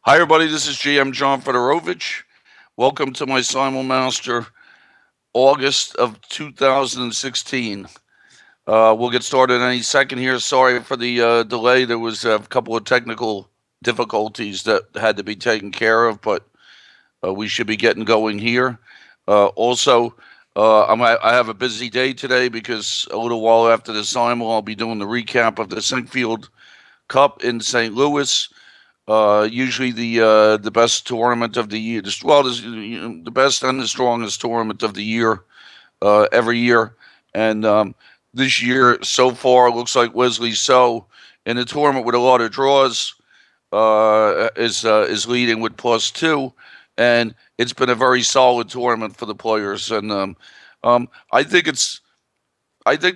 Hi, everybody. This is GM John Fedorowicz. Welcome to my SimulMaster August of 2016. We'll get started any second here. Sorry for the delay. There was a couple of technical difficulties that had to be taken care of, but we should be getting going here. Also, I have a busy day today because a little while after the Simul, I'll be doing the recap of the Sinkfield Cup in St. Louis. Usually the best tournament of the year, the best and the strongest tournament of the year every year. And this year so far, looks like Wesley So in the tournament with a lot of draws is leading with +2, and it's been a very solid tournament for the players. And I think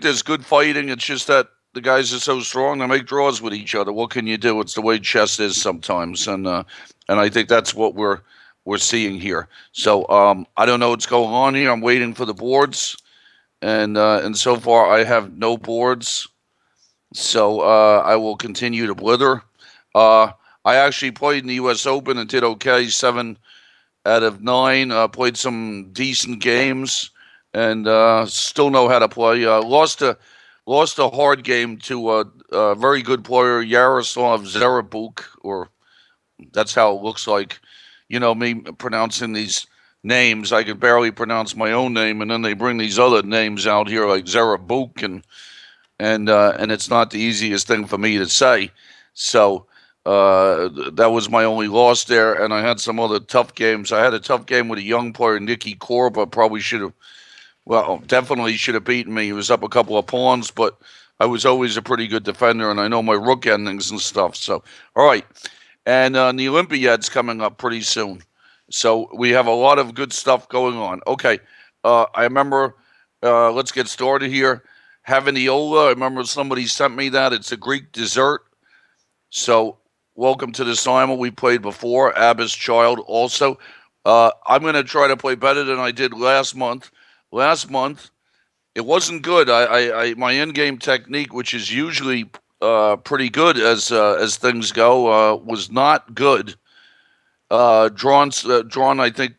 there's good fighting. It's just that the guys are so strong they make draws with each other. What can you do? It's the way chess is sometimes, and I think that's what we're seeing here. So I don't know what's going on here. I'm waiting for the boards, and so far I have no boards. So I will continue to blither. I actually played in the U.S. Open and did okay, 7 out of 9. Played some decent games and still know how to play. Lost a hard game to a very good player, Yaroslav Zarabuk, or that's how it looks like. You know me pronouncing these names. I can barely pronounce my own name, and then they bring these other names out here like Zarabuk, and it's not the easiest thing for me to say. So that was my only loss there, and I had some other tough games. I had a tough game with a young player, Nicky Korba. Probably should have, well, definitely should have beaten me. He was up a couple of pawns, but I was always a pretty good defender, and I know my rook endings and stuff. So, all right. And the Olympiad's coming up pretty soon. So we have a lot of good stuff going on. Okay. I remember, let's get started here. Havaniola, I remember somebody sent me that. It's a Greek dessert. So welcome to the Simon. We played before. Abba's Child also. I'm going to try to play better than I did last month. Last month, it wasn't good. My in-game technique, which is usually pretty good as things go, was not good. Drawn, I think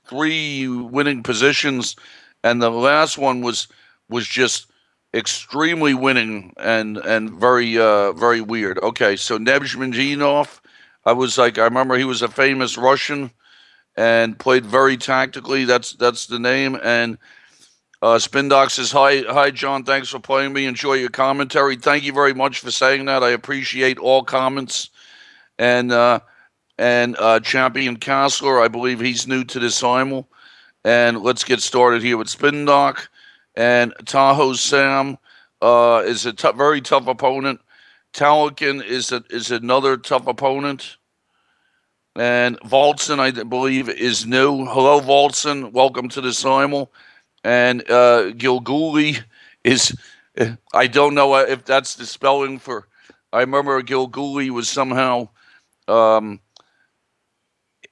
3 winning positions, and the last one was just extremely winning and very weird. Okay, so Nebzhminov, I remember he was a famous Russian and played very tactically. That's the name. And Spindox says, hi, John. Thanks for playing me. Enjoy your commentary. Thank you very much for saying that. I appreciate all comments. And Champion Castler, I believe he's new to this Simul. And let's get started here with Spindock. And Tahoe Sam is a very tough opponent. Talakin is another tough opponent. And Voltson, I believe, is new. Hello, Voltson. Welcome to the Simul. And Gilguli is, I don't know if that's the spelling for, I remember Gilguli was somehow, in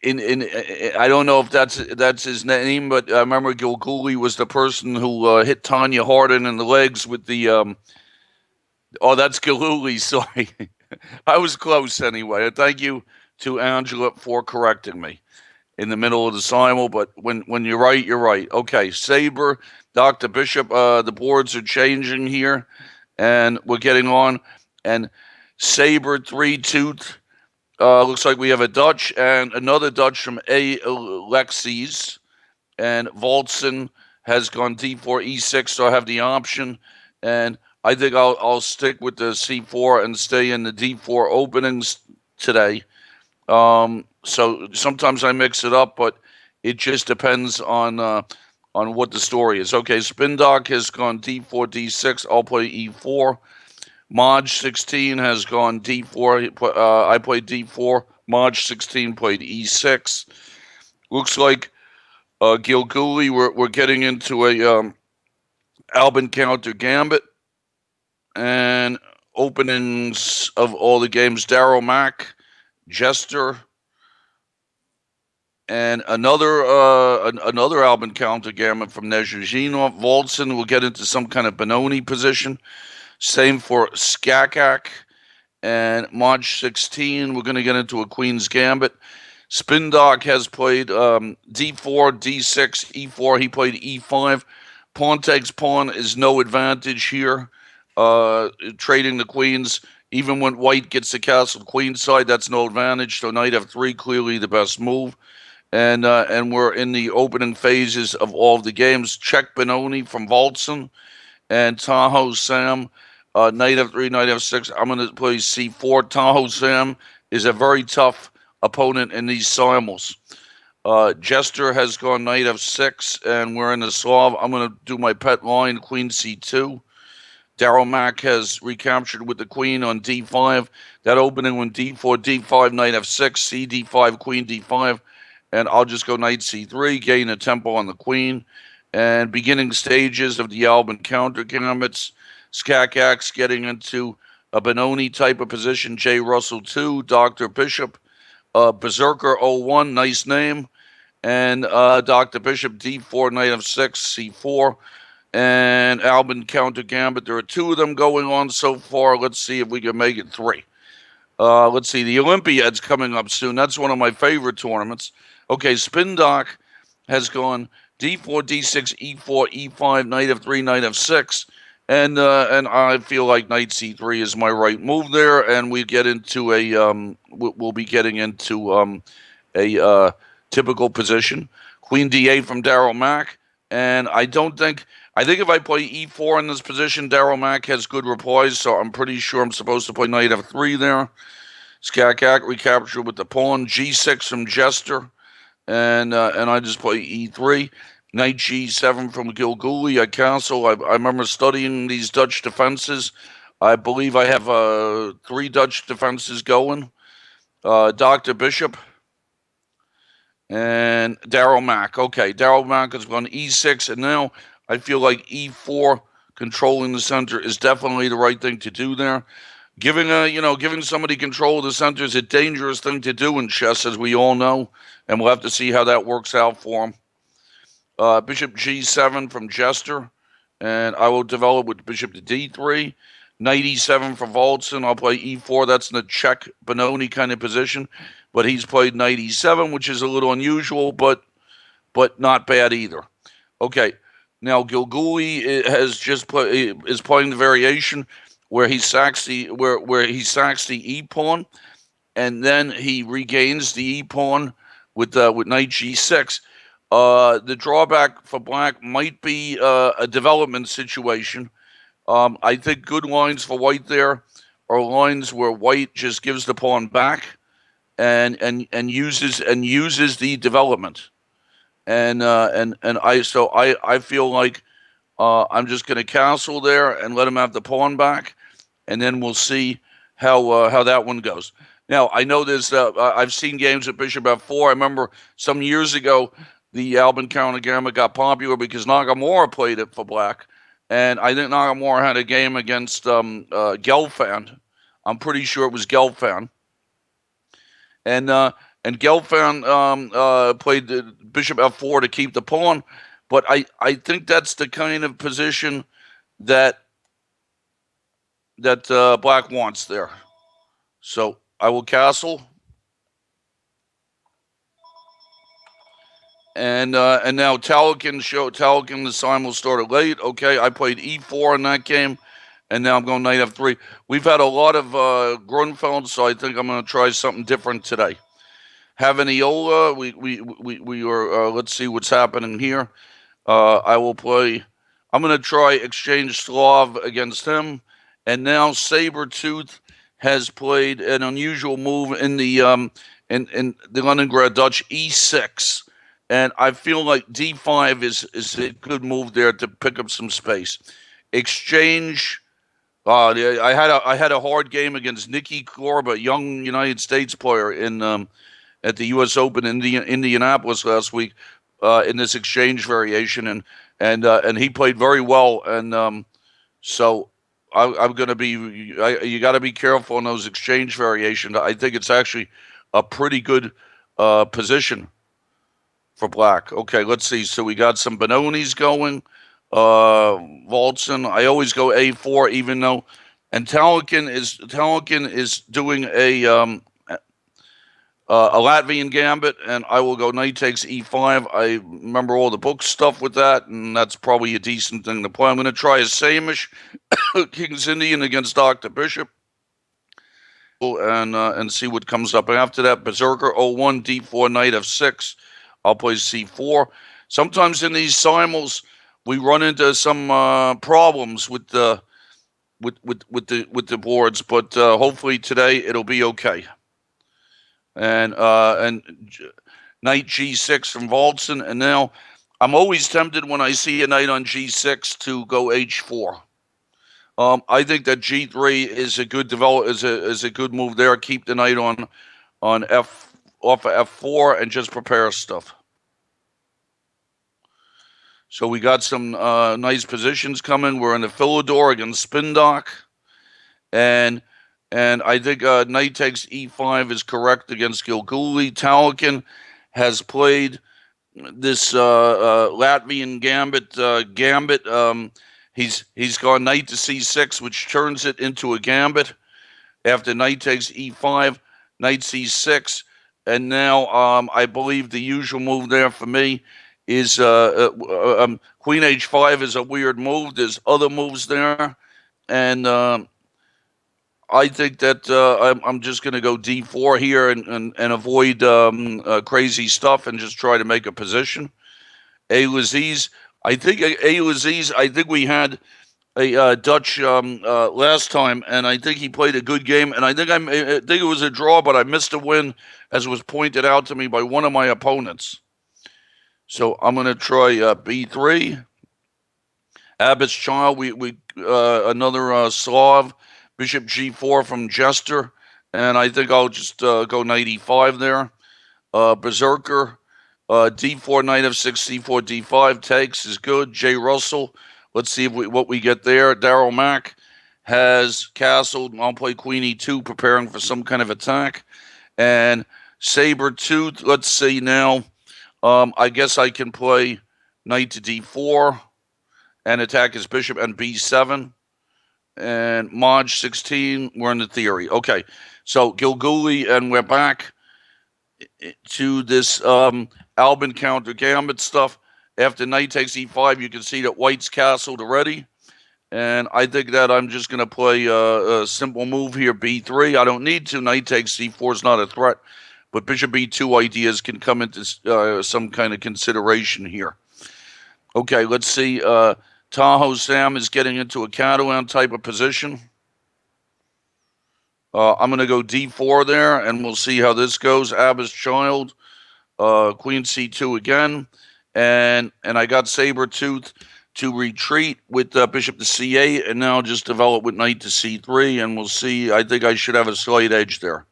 I don't know if that's his name, but I remember Gilguli was the person who hit Tanya Hardin in the legs with the, oh, that's Gilguli, sorry. I was close anyway. Thank you to Angela for correcting me in the middle of the simul, but when you're right, you're right. Okay, Saber, Dr. Bishop, the boards are changing here, and we're getting on. And Saber, 3-tooth, looks like we have a Dutch and another Dutch from Alexis, and Voltson has gone d4, e6, so I have the option, and I think I'll stick with the c4 and stay in the d4 openings today. So sometimes I mix it up, but it just depends on what the story is. Okay, Spindock has gone d4, d6. I'll play e4. Mod 16 has gone d4. I played d4. Mod 16 played e6. Looks like Gilguli, we're getting into a Albin counter gambit. And openings of all the games, Darrow Mack, Jester, and another Albin counter gamut from Nezhuzhinov. Voltson will get into some kind of Benoni position. Same for Skakak And March 16, we're going to get into a Queen's Gambit. Spindock has played D4, D6, E4. He played E5. Pawn takes pawn is no advantage here. Trading the queens, even when white gets the castle queen side, that's no advantage. So knight f3, clearly the best move. And we're in the opening phases of all of the games. Check Benoni from Voltson and Tahoe Sam. Knight f3, knight f6. I'm going to play c4. Tahoe Sam is a very tough opponent in these simuls. Jester has gone knight f6, and we're in the solve. I'm going to do my pet line, queen c2. Daryl Mack has recaptured with the queen on d5. That opening when d4, d5, knight f6, c d5, queen d5, and I'll just go knight c3, gain a tempo on the queen. And beginning stages of the Albin counter gambits, Skakax getting into a Benoni type of position, J. Russell 2, Dr. Bishop, Berserker 01, nice name, and Dr. Bishop D4, knight f6, c4, and Albin counter gambit. There are two of them going on so far. Let's see if we can make it three. Let's see, the Olympiad's coming up soon. That's one of my favorite tournaments. Okay, Spindock has gone d4, d6, e4, e5, knight f3, knight f6, and I feel like knight c3 is my right move there, and we get into a we'll be getting into a typical position. Queen d8 from Daryl Mack, and I think if I play e4 in this position, Daryl Mack has good replies, so I'm pretty sure I'm supposed to play knight f3 there. Skakak recapture with the pawn, g6 from Jester, and I just play e3. Knight g7 from Gilguli. I castle. I remember studying these Dutch defenses. I believe I have 3 Dutch defenses going. Dr. Bishop and Daryl Mack. Okay, Daryl Mack has gone e6, and now I feel like e4 controlling the center is definitely the right thing to do there. Giving somebody control of the center is a dangerous thing to do in chess, as we all know, and we'll have to see how that works out for him. Bishop g7 from Jester, and I will develop with bishop to d3. Knight e7 for Voltson. I'll play e4. That's in a check Benoni kind of position, but he's played knight e7, which is a little unusual, but not bad either. Okay, now Gilguli is playing the variation where he sacks the e pawn, and then he regains the e pawn with knight g6. The drawback for black might be a development situation. I think good lines for white there are lines where white just gives the pawn back and uses the development. And I feel like I'm just going to castle there and let him have the pawn back, and then we'll see how that one goes. Now I know there's I've seen games at bishop f4. I remember some years ago the Albin counter gambit got popular because Nagamura played it for black, and I think Nagamura had a game against Gelfand. I'm pretty sure it was Gelfand, and Gelfand played the bishop f4 to keep the pawn. But I think that's the kind of position that black wants there. So I will castle, and now Talikin the simul started late. Okay, I played e4 in that game, and now I'm going knight f3. We've had a lot of Grunfeld, so I think I'm going to try something different today. Havaniola, we are. Let's see what's happening here. I will play. I'm going to try exchange Slav against him, and now Sabretooth has played an unusual move in the Leningrad Dutch e6, and I feel like d5 is a good move there to pick up some space. Exchange. I had a hard game against Nikki Korba, young United States player at the U.S. Open in Indianapolis last week in this exchange variation, and he played very well, and so I'm going to be. You got to be careful in those exchange variations. I think it's actually a pretty good position for black. Okay, let's see. So we got some Benonis going. Voltson. I always go a4, even though And Taliesin is doing a Latvian gambit, and I will go knight takes e5. I remember all the book stuff with that, and that's probably a decent thing to play. I'm going to try a Samish King's Indian against Dr. Bishop, and see what comes up. And after that, Berserker 01, d4, knight f6. I'll play c4. Sometimes in these simuls, we run into some problems with the with the boards, but hopefully today it'll be okay. And knight g6 from Voltson, and now I'm always tempted when I see a knight on g6 to go h4. I think that g3 is a good is a good move there. Keep the knight on f off of f4 and just prepare stuff. So we got some nice positions coming. We're in the Philidor against Spindock, and I think knight takes e5 is correct against Gilguli. Taliesin has played this Latvian gambit. He's gone knight to c6, which turns it into a gambit. After knight takes e5, knight c6, and now I believe the usual move there for me is queen h5 is a weird move. There's other moves there, and I think that I'm just going to go d4 here and avoid crazy stuff and just try to make a position. Aziz, I think Aziz. I think we had a Dutch last time, and I think he played a good game. And I think it was a draw, but I missed a win, as was pointed out to me by one of my opponents. So I'm going to try b3. Abbott's Child. We another Slav. Bishop g4 from Jester, and I think I'll just go knight e5 there. Berserker. D4, knight f6, c4, d5 takes is good. J. Russell, let's see what we get there. Darryl Mack has castled. I'll play queen e2, preparing for some kind of attack. And Saber Tooth, let's see now. I guess I can play knight to d4 and attack his bishop and b7. And Mod 16, we're in the theory. Okay, so Gilguli, and we're back to this Albin counter gambit stuff. After knight takes e5, you can see that white's castled already. And I think that I'm just going to play a simple move here, b3. I don't need to. Knight takes c4 is not a threat. But bishop b2 ideas can come into some kind of consideration here. Okay, let's see. Tahoe Sam is getting into a Catalan type of position. I'm going to go d4 there, and we'll see how this goes. Abba's Child, queen c2 again, and I got Sabertooth to retreat with bishop to c8, and now just develop with knight to c3, and we'll see. I think I should have a slight edge there.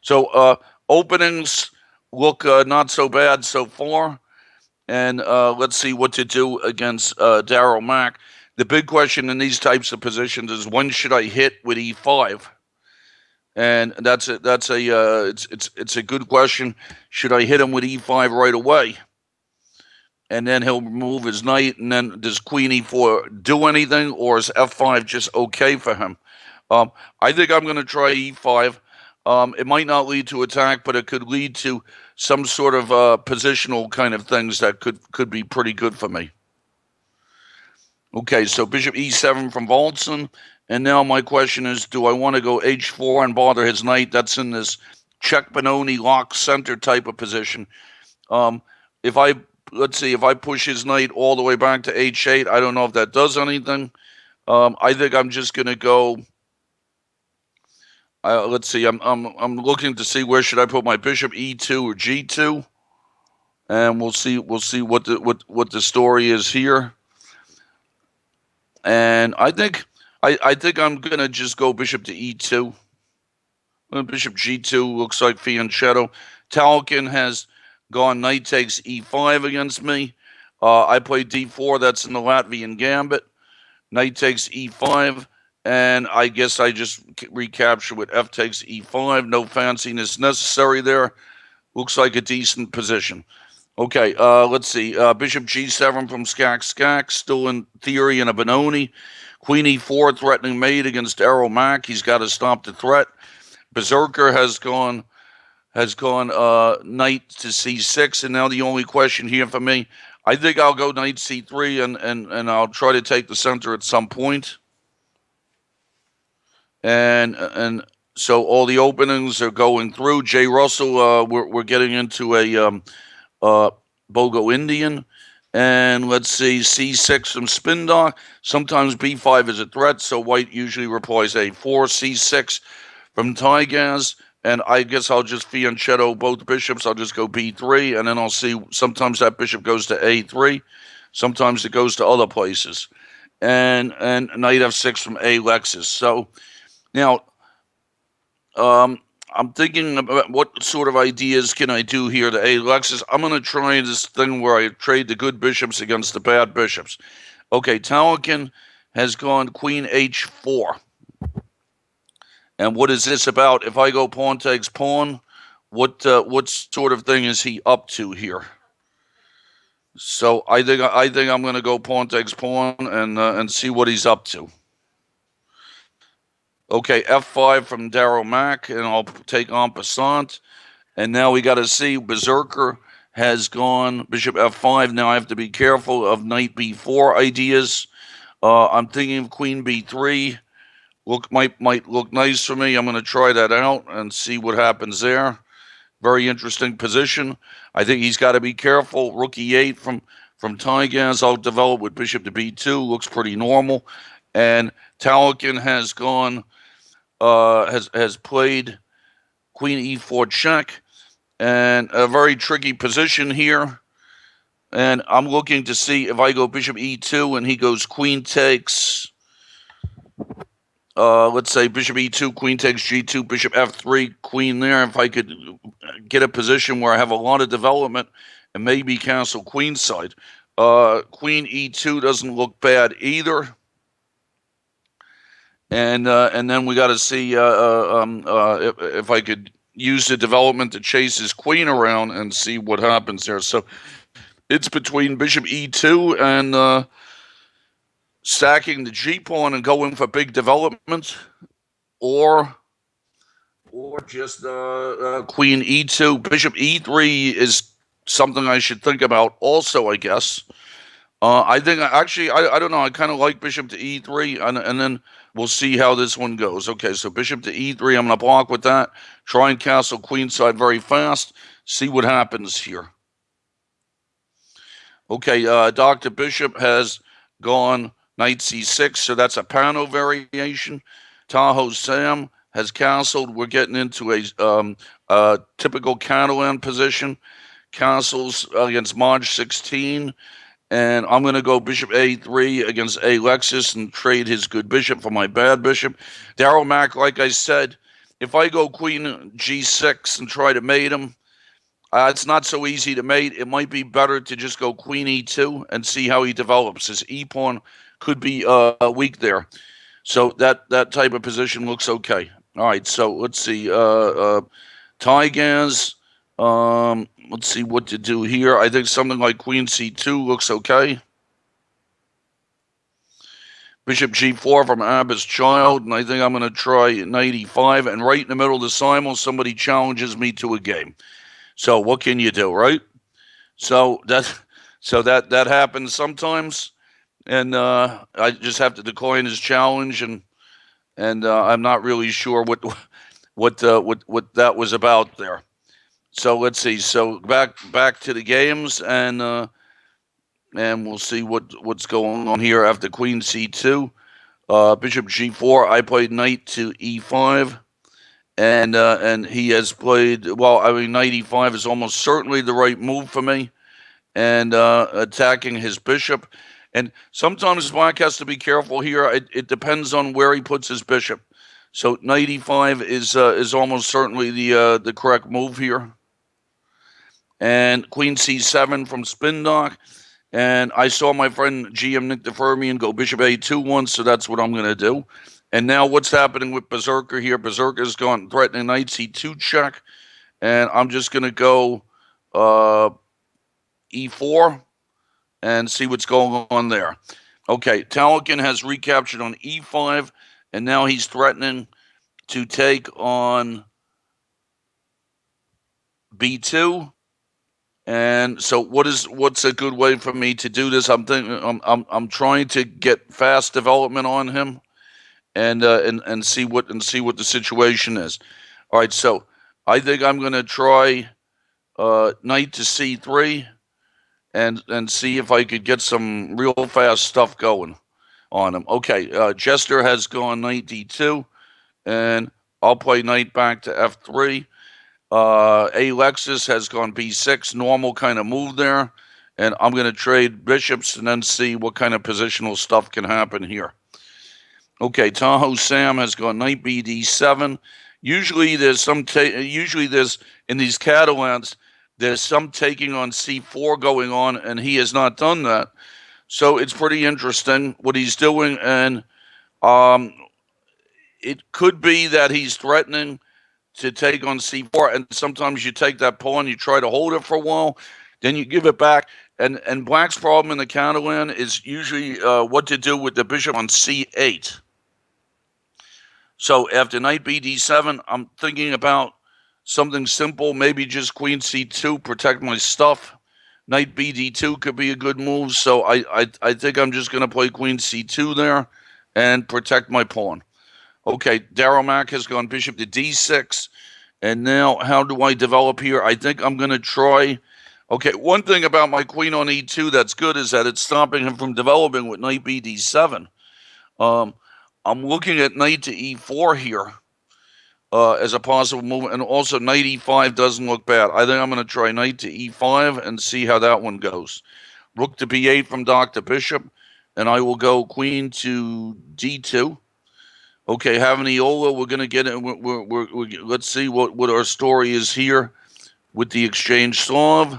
So openings look not so bad so far, and let's see what to do against Darryl Mack. The big question in these types of positions is, when should I hit with e5? And it's a good question. Should I hit him with e5 right away? And then he'll move his knight, and then does queen e4 do anything, or is f5 just okay for him? I think I'm going to try e5. It might not lead to attack, but it could lead to some sort of positional kind of things that could be pretty good for me. Okay, so bishop e7 from Voltson. And now my question is, do I want to go h4 and bother his knight? That's in this check Benoni lock center type of position. Let's see, if I push his knight all the way back to h8, I don't know if that does anything. I think I'm just going to go. Let's see. I'm looking to see where should I put my bishop, e2 or g2, and we'll see what the story is here. And I think I'm gonna just go bishop to e2. Bishop g2 looks like fianchetto. Taliesin has gone knight takes e5 against me. I played d4. That's in the Latvian gambit. Knight takes e5. And I guess I just recapture with f takes e5. No fanciness necessary there. Looks like a decent position. Okay, let's see. Bishop g7 from Skak, still in theory in a Benoni. Queen e4 threatening mate against Arrow Mac. He's got to stop the threat. Berserker has gone knight to c6, and now the only question here for me, I think I'll go knight c3, and I'll try to take the center at some point. And so all the openings are going through. Jay Russell, we're getting into a Bogo Indian. And let's see, c6 from Spindock. Sometimes b5 is a threat, so white usually replies a4, c6 from Tigaz. And I guess I'll just fianchetto both bishops. I'll just go b3, and then I'll see. Sometimes that bishop goes to a3. Sometimes it goes to other places. And knight f6 from Alexis. So now, I'm thinking about what sort of ideas can I do here to Alexis. I'm going to try this thing where I trade the good bishops against the bad bishops. Okay, Talakin has gone queen h4. And what is this about? If I go pawn takes pawn, what sort of thing is he up to here? So I think I'm going to go pawn takes pawn and see what he's up to. Okay, f5 from Darrow Mack, and I'll take en passant. And now we got to see, Berserker has gone bishop f5. Now I have to be careful of knight b4 ideas. I'm thinking of queen b3. Might look nice for me. I'm going to try that out and see what happens there. Very interesting position. I think he's got to be careful. Rook e8 from Tigaz. I'll develop with bishop to b2. Looks pretty normal. And Talakin has gone, has played queen e4 check, and a very tricky position here. And I'm looking to see if I go bishop e2 and he goes queen takes. Let's say bishop e2, queen takes g2, bishop f3, queen there. If I could get a position where I have a lot of development and maybe castle queenside. Queen e2 doesn't look bad either. And then we got to see if I could use the development to chase his queen around and see what happens there. So it's between bishop e2 and stacking the g-pawn and going for big development, or just queen e2. Bishop e3 is something I should think about also, I guess. I think actually, I don't know. I kind of like bishop to e3, and then we'll see how this one goes. Okay, so bishop to e3, I'm going to block with that. Try and castle queenside very fast. See what happens here. Okay, Dr. Bishop has gone knight c6, so that's a Pano variation. Tahoe Sam has castled. We're getting into a typical Catalan position. Castles against Maj 16. And I'm going to go bishop a3 against Alexis and trade his good bishop for my bad bishop. Darrow Mack, like I said, if I go queen g6 and try to mate him, it's not so easy to mate. It might be better to just go queen e2 and see how he develops. His e-pawn could be weak there. So that type of position looks okay. All right, so let's see. Tigaz, let's see what to do here. I think something like queen c2 looks okay. Bishop g4 from Abba's Child, and I think I'm going to try knight e5. And right in the middle of the simul, somebody challenges me to a game. So what can you do, right? So that happens sometimes, and I just have to decline his challenge, and I'm not really sure what that was about there. So let's see. So back to the games, and we'll see what's going on here after queen c2, bishop g4. I played knight to e5. And he has played, well, I mean, knight e5 is almost certainly the right move for me, and attacking his bishop. And sometimes black has to be careful here. It depends on where he puts his bishop. So knight e5 is almost certainly the correct move here. And queen c7 from Spindock. And I saw my friend GM Nick DeFermian go bishop a2 once, so that's what I'm going to do. And now what's happening with Berserker here? Berserker's gone threatening knight c2 check. And I'm just going to go e4 and see what's going on there. Okay, Talakin has recaptured on e5, and now he's threatening to take on b2. And so, what's a good way for me to do this? I'm trying to get fast development on him, and see what the situation is. All right, so I think I'm going to try knight to c3, and see if I could get some real fast stuff going on him. Okay, Jester has gone knight d2, and I'll play knight back to f3. Alexis has gone b6, normal kind of move there, and I'm going to trade bishops and then see what kind of positional stuff can happen here. Okay, Tahoe Sam has gone knight bd7. Usually there's in these Catalans there's some taking on c4 going on, and he has not done that. So it's pretty interesting what he's doing, and um, it could be that he's threatening to take on c4, and sometimes you take that pawn, you try to hold it for a while, then you give it back. And Black's problem in the Catalan is usually what to do with the bishop on c8. So after knight bd7, I'm thinking about something simple, maybe just queen c2, protect my stuff. Knight bd2 could be a good move, so I think I'm just going to play queen c2 there and protect my pawn. Okay, Darrow Mack has gone bishop to d6, and now how do I develop here? I think I'm going to try. Okay, one thing about my queen on e2 that's good is that it's stopping him from developing with knight bd7. I'm looking at knight to e4 here as a possible move, and also knight e5 doesn't look bad. I think I'm going to try knight to e5 and see how that one goes. Rook to b8 from Dr. Bishop, and I will go queen to d2. Okay, Havniola, we're going to get it. Let's see what our story is here with the exchange solve.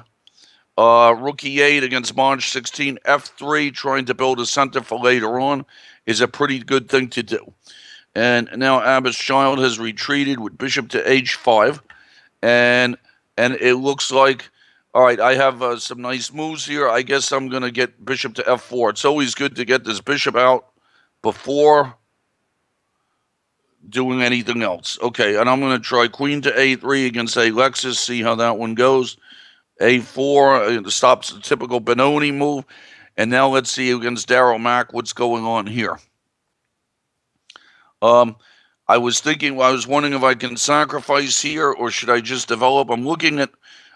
Rook e8 against March 16, f3, trying to build a center for later on is a pretty good thing to do. And now Abbas Child has retreated with bishop to h5, and it looks like, all right, I have some nice moves here. I guess I'm going to get bishop to f4. It's always good to get this bishop out before doing anything else. Okay, and I'm going to try queen to a3 against Alexis, see how that one goes. a4 stops the typical Benoni move. And now let's see against Darrow Mack what's going on here. I was wondering if I can sacrifice here or should I just develop. I'm looking at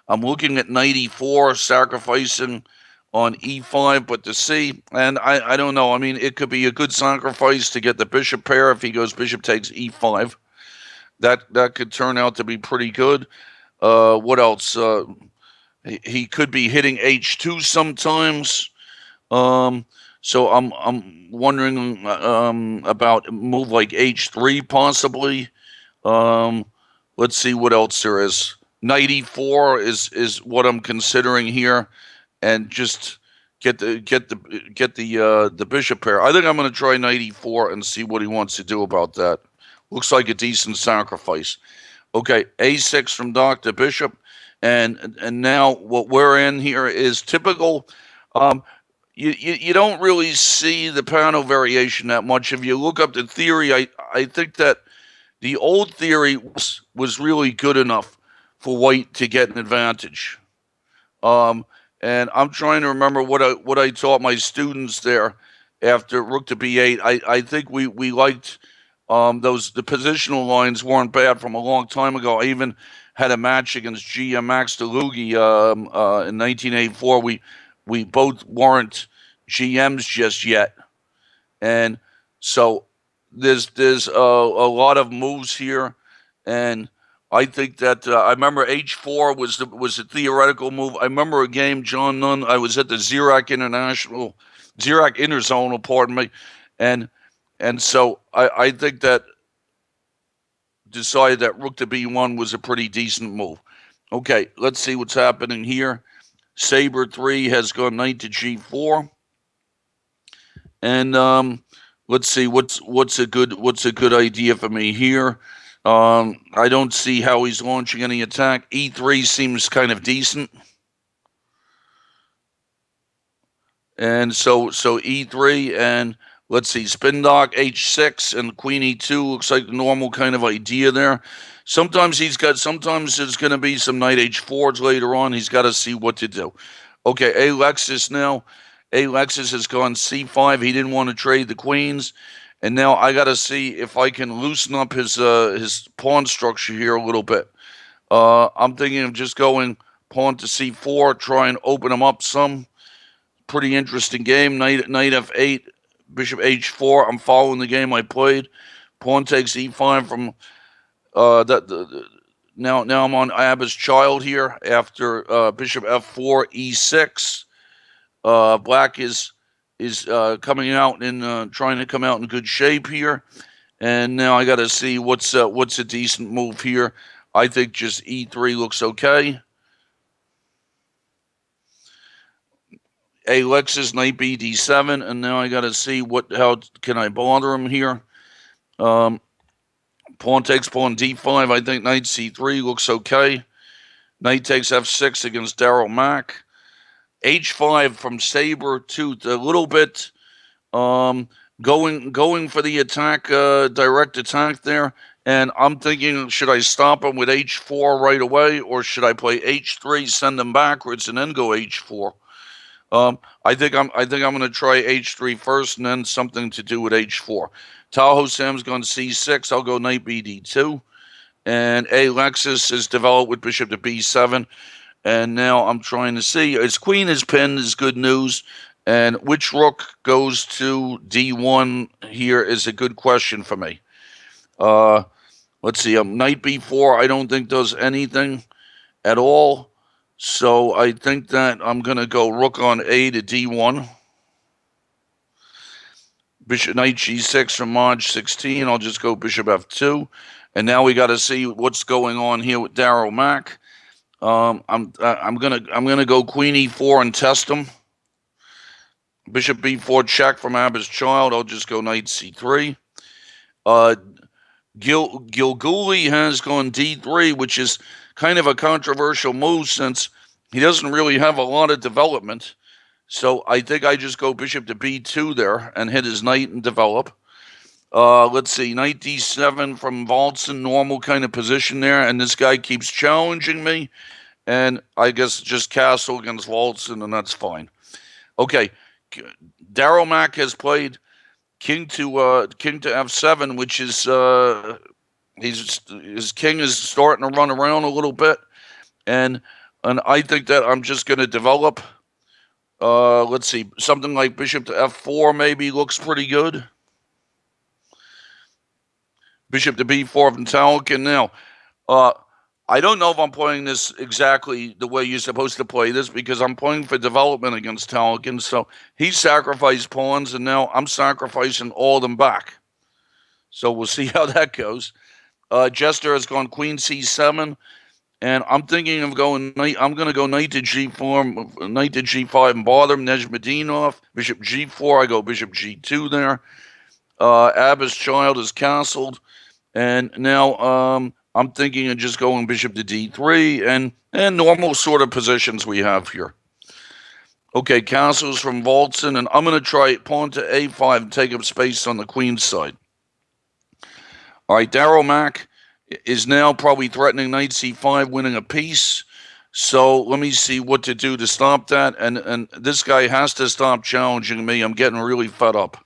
knight e4, sacrificing on e5, but to see, and I don't know. I mean, it could be a good sacrifice to get the bishop pair if he goes bishop takes e5. That could turn out to be pretty good. What else? He could be hitting h2 sometimes. So I'm wondering about a move like h3 possibly. Um, let's see what else there is. Knight e4 is what I'm considering here, and just get the bishop pair. I think I'm going to try knight e4 and see what he wants to do about that. Looks like a decent sacrifice. Okay, a6 from Dr. Bishop, and now what we're in here is typical. Um, you don't really see the Pano variation that much. If you look up the theory, I think that the old theory was really good enough for White to get an advantage. Um, and I'm trying to remember what I taught my students there after Rook to B8. I think we liked the positional lines weren't bad from a long time ago. I even had a match against GM Max DeLugi in 1984. We both weren't GMs just yet, and so there's a lot of moves here, and I think that I remember H4 was a theoretical move. I remember a game, John Nunn. I was at the Xerox Interzonal, pardon me, and so I think that decided that Rook to B1 was a pretty decent move. Okay, let's see what's happening here. Saber 3 has gone knight to G4, and let's see what's a good idea for me here. I don't see how he's launching any attack. E3 seems kind of decent. And so e3, and let's see, spin dock h6 and queen e2 looks like the normal kind of idea there. Sometimes there's going to be some knight h4s later on. He's got to see what to do. Okay, Alexis now. Alexis has gone c5. He didn't want to trade the queens. And now I got to see if I can loosen up his pawn structure here a little bit. I'm thinking of just going pawn to c4, try and open him up some. Pretty interesting game. Knight f8, bishop h4. I'm following the game I played. Pawn takes e5 from now I'm on Abba's child here after bishop f4 e6. Black is coming out and trying to come out in good shape here. And now I got to see what's a decent move here. I think just e3 looks okay. Alexis, knight b d7, and now I got to see how can I bother him here. Pawn takes pawn d5. I think knight c3 looks okay. Knight takes f6 against Daryl Mack. h5 from Saber Tooth, a little bit going for the attack, direct attack there. And I'm thinking, should I stop him with h4 right away, or should I play h3, send him backwards, and then go h4? I think I'm going to try h3 first, and then something to do with h4. Tahoe Sam's gone c6. I'll go knight bd2, and Alexis is developed with bishop to b7. And now I'm trying to see, his queen is pinned is good news, and which rook goes to d1 here is a good question for me. Let's see, knight b4 I don't think does anything at all, so I think that I'm going to go rook on a to d1. Bishop knight g6 from Maj 16. I'll just go bishop f2, and now we got to see what's going on here with Daryl Mack. I'm gonna go queen e4 and test him. Bishop b4 check from Abba's child. I'll just go knight c3. Gilguli has gone d3, which is kind of a controversial move since he doesn't really have a lot of development. So I think I just go bishop to b2 there and hit his knight and develop. Let's see, knight d7 from Voltson, normal kind of position there, and this guy keeps challenging me. And I guess just castle against Walton, and that's fine. Okay, Daryl Mack has played king to f7, which is his king is starting to run around a little bit, and I think that I'm just going to develop. Let's see, something like bishop to f4 maybe looks pretty good. Bishop to b4 from Talcon now. I don't know if I'm playing this exactly the way you're supposed to play this, because I'm playing for development against Talcon. So he sacrificed pawns, and now I'm sacrificing all of them back. So we'll see how that goes. Jester has gone queen c7, and I'm thinking of going knight. I'm going to go knight to g4, knight to g5, and bother Nejmadinov. Bishop g4. I go bishop g2 there. Abba's child is castled, and now I'm thinking of just going bishop to d3 and normal sort of positions we have here. Okay, castles from Voltson, and I'm going to try pawn to a5 and take up space on the queen's side. All right, Daryl Mack is now probably threatening knight c5, winning a piece. So let me see what to do to stop that. And this guy has to stop challenging me. I'm getting really fed up.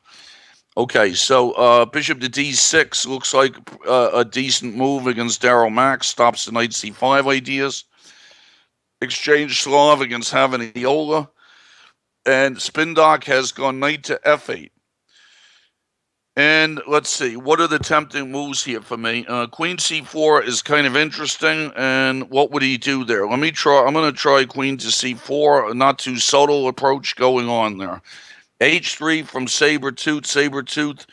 Okay, so bishop to d6 looks like a decent move against Daryl Mack. Stops the knight c5 ideas. Exchange Slav against Havaniola. And Spindock has gone knight to f8. And let's see, what are the tempting moves here for me? Queen c4 is kind of interesting, and what would he do there? Let me try. I'm going to try queen to c4, a not too subtle approach going on there. h3 from Saber Tooth. Saber Tooth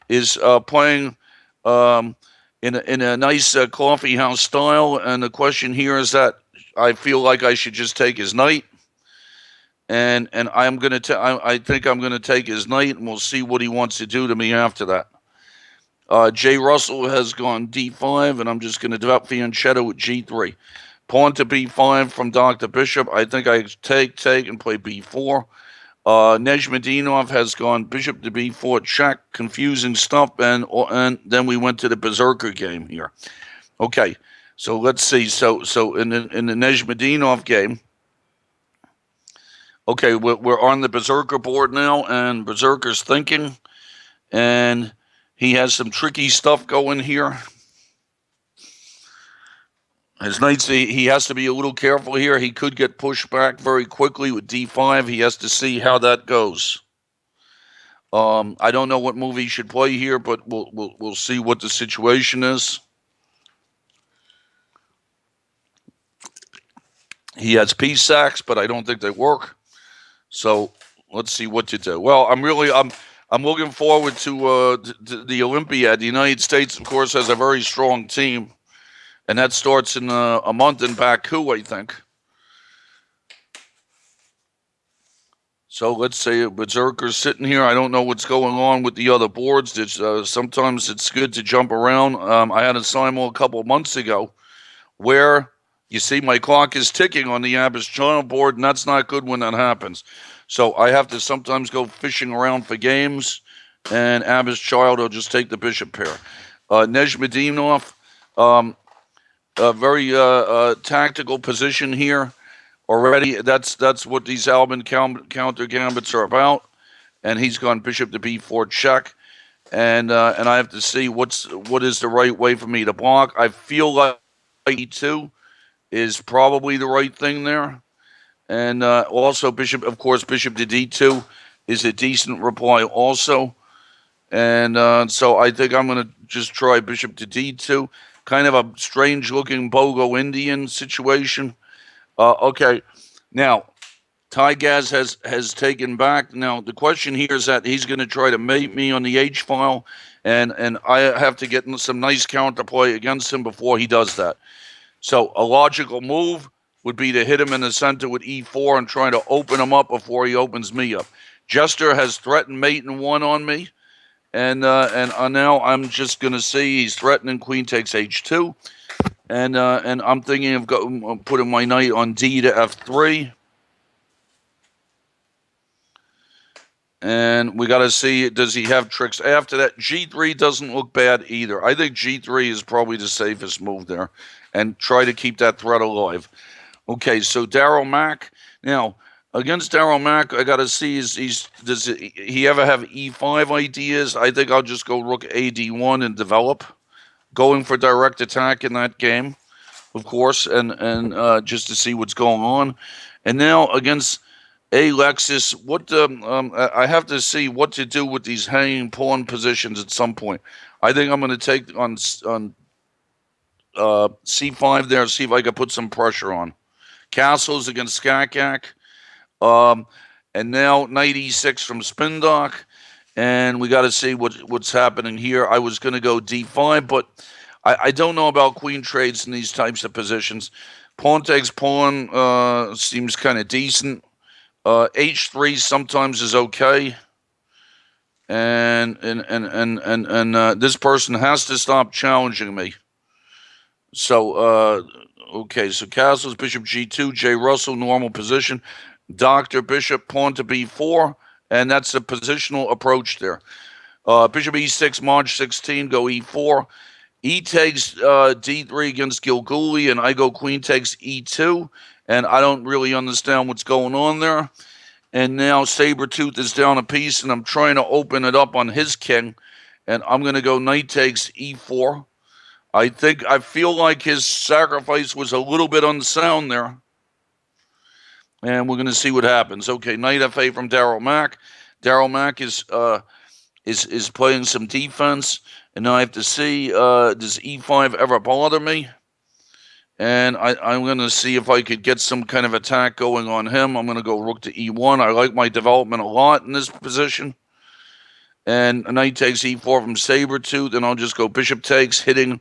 is playing in a nice coffee house style, and the question here is that I feel like I should just take his knight, and I'm gonna I think I'm gonna take his knight, and we'll see what he wants to do to me after that. Jay Russell has gone d5, and I'm just gonna develop fianchetto with g3. Pawn to b5 from Dr. Bishop. I think I take and play b4. Nezhmadinov has gone bishop to b4 check, confusing stuff, and then we went to the berserker game here. Okay, so let's see. So in the Nezhmadinov game, okay, we're on the berserker board now, and berserker's thinking, and he has some tricky stuff going here. His knights, he has to be a little careful here. He could get pushed back very quickly with d5. He has to see how that goes. I don't know what move he should play here, but we'll see what the situation is. He has peace sacks, but I don't think they work. So let's see what to do. Well, I'm looking forward to the Olympiad. The United States, of course, has a very strong team, and that starts in a month in Baku, I think. So let's say Berserker's sitting here. I don't know what's going on with the other boards. Sometimes it's good to jump around. I had a simul a couple of months ago where you see my clock is ticking on the Abyss channel board, and that's not good when that happens. So I have to sometimes go fishing around for games, and Abyss Child will just take the bishop pair. Nezhmadinov, a very tactical position here. Already, that's what these Albin counter gambits are about, and he's gone bishop to b4 check, and I have to see what is the right way for me to block. I feel like e2 is probably the right thing there, and also bishop, of course, bishop to d2 is a decent reply also, and so I think I'm going to just try bishop to d2, kind of a strange looking Bogo Indian situation. Okay, now Tygaz has taken back. Now the question here is that he's going to try to mate me on the H file, and I have to get some nice counterplay against him before he does that. So a logical move would be to hit him in the center with E4 and try to open him up before he opens me up. Jester has threatened mate and 1 on me, and now I'm just going to see he's threatening queen takes H2. And I'm thinking of putting my knight on D to F3. And we got to see, does he have tricks after that? G3 doesn't look bad either. I think G3 is probably the safest move there. And try to keep that threat alive. Okay, so Daryl Mack. Now, against Daryl Mack, I got to see, does he ever have E5 ideas? I think I'll just go rook AD1 and develop. Going for direct attack in that game, of course, and just to see what's going on. And now against Alexis, what I have to see what to do with these hanging pawn positions at some point. I think I'm going to take on C5 there, see if I can put some pressure on. Castles against Skakak. And now knight E6 from Spindock. And we got to see what's happening here. I was going to go D5, but I don't know about queen trades in these types of positions. Pawn takes pawn seems kind of decent. H3 sometimes is okay. And this person has to stop challenging me. So, okay, so castles, bishop G2, J. Russell, normal position. Dr. Bishop, pawn to B4. And that's a positional approach there. Bishop E6, March 16, go E4. E takes D3 against Gilguli, and I go queen takes E2. And I don't really understand what's going on there. And now Sabretooth is down a piece, and I'm trying to open it up on his king. And I'm going to go knight takes E4. I feel like his sacrifice was a little bit unsound there. And we're going to see what happens. Okay, knight F8 from Daryl Mack. Daryl Mack is playing some defense. And now I have to see, does E5 ever bother me? And I'm going to see if I could get some kind of attack going on him. I'm going to go rook to E1. I like my development a lot in this position. And knight takes E4 from Sabretooth. And I'll just go bishop takes, hitting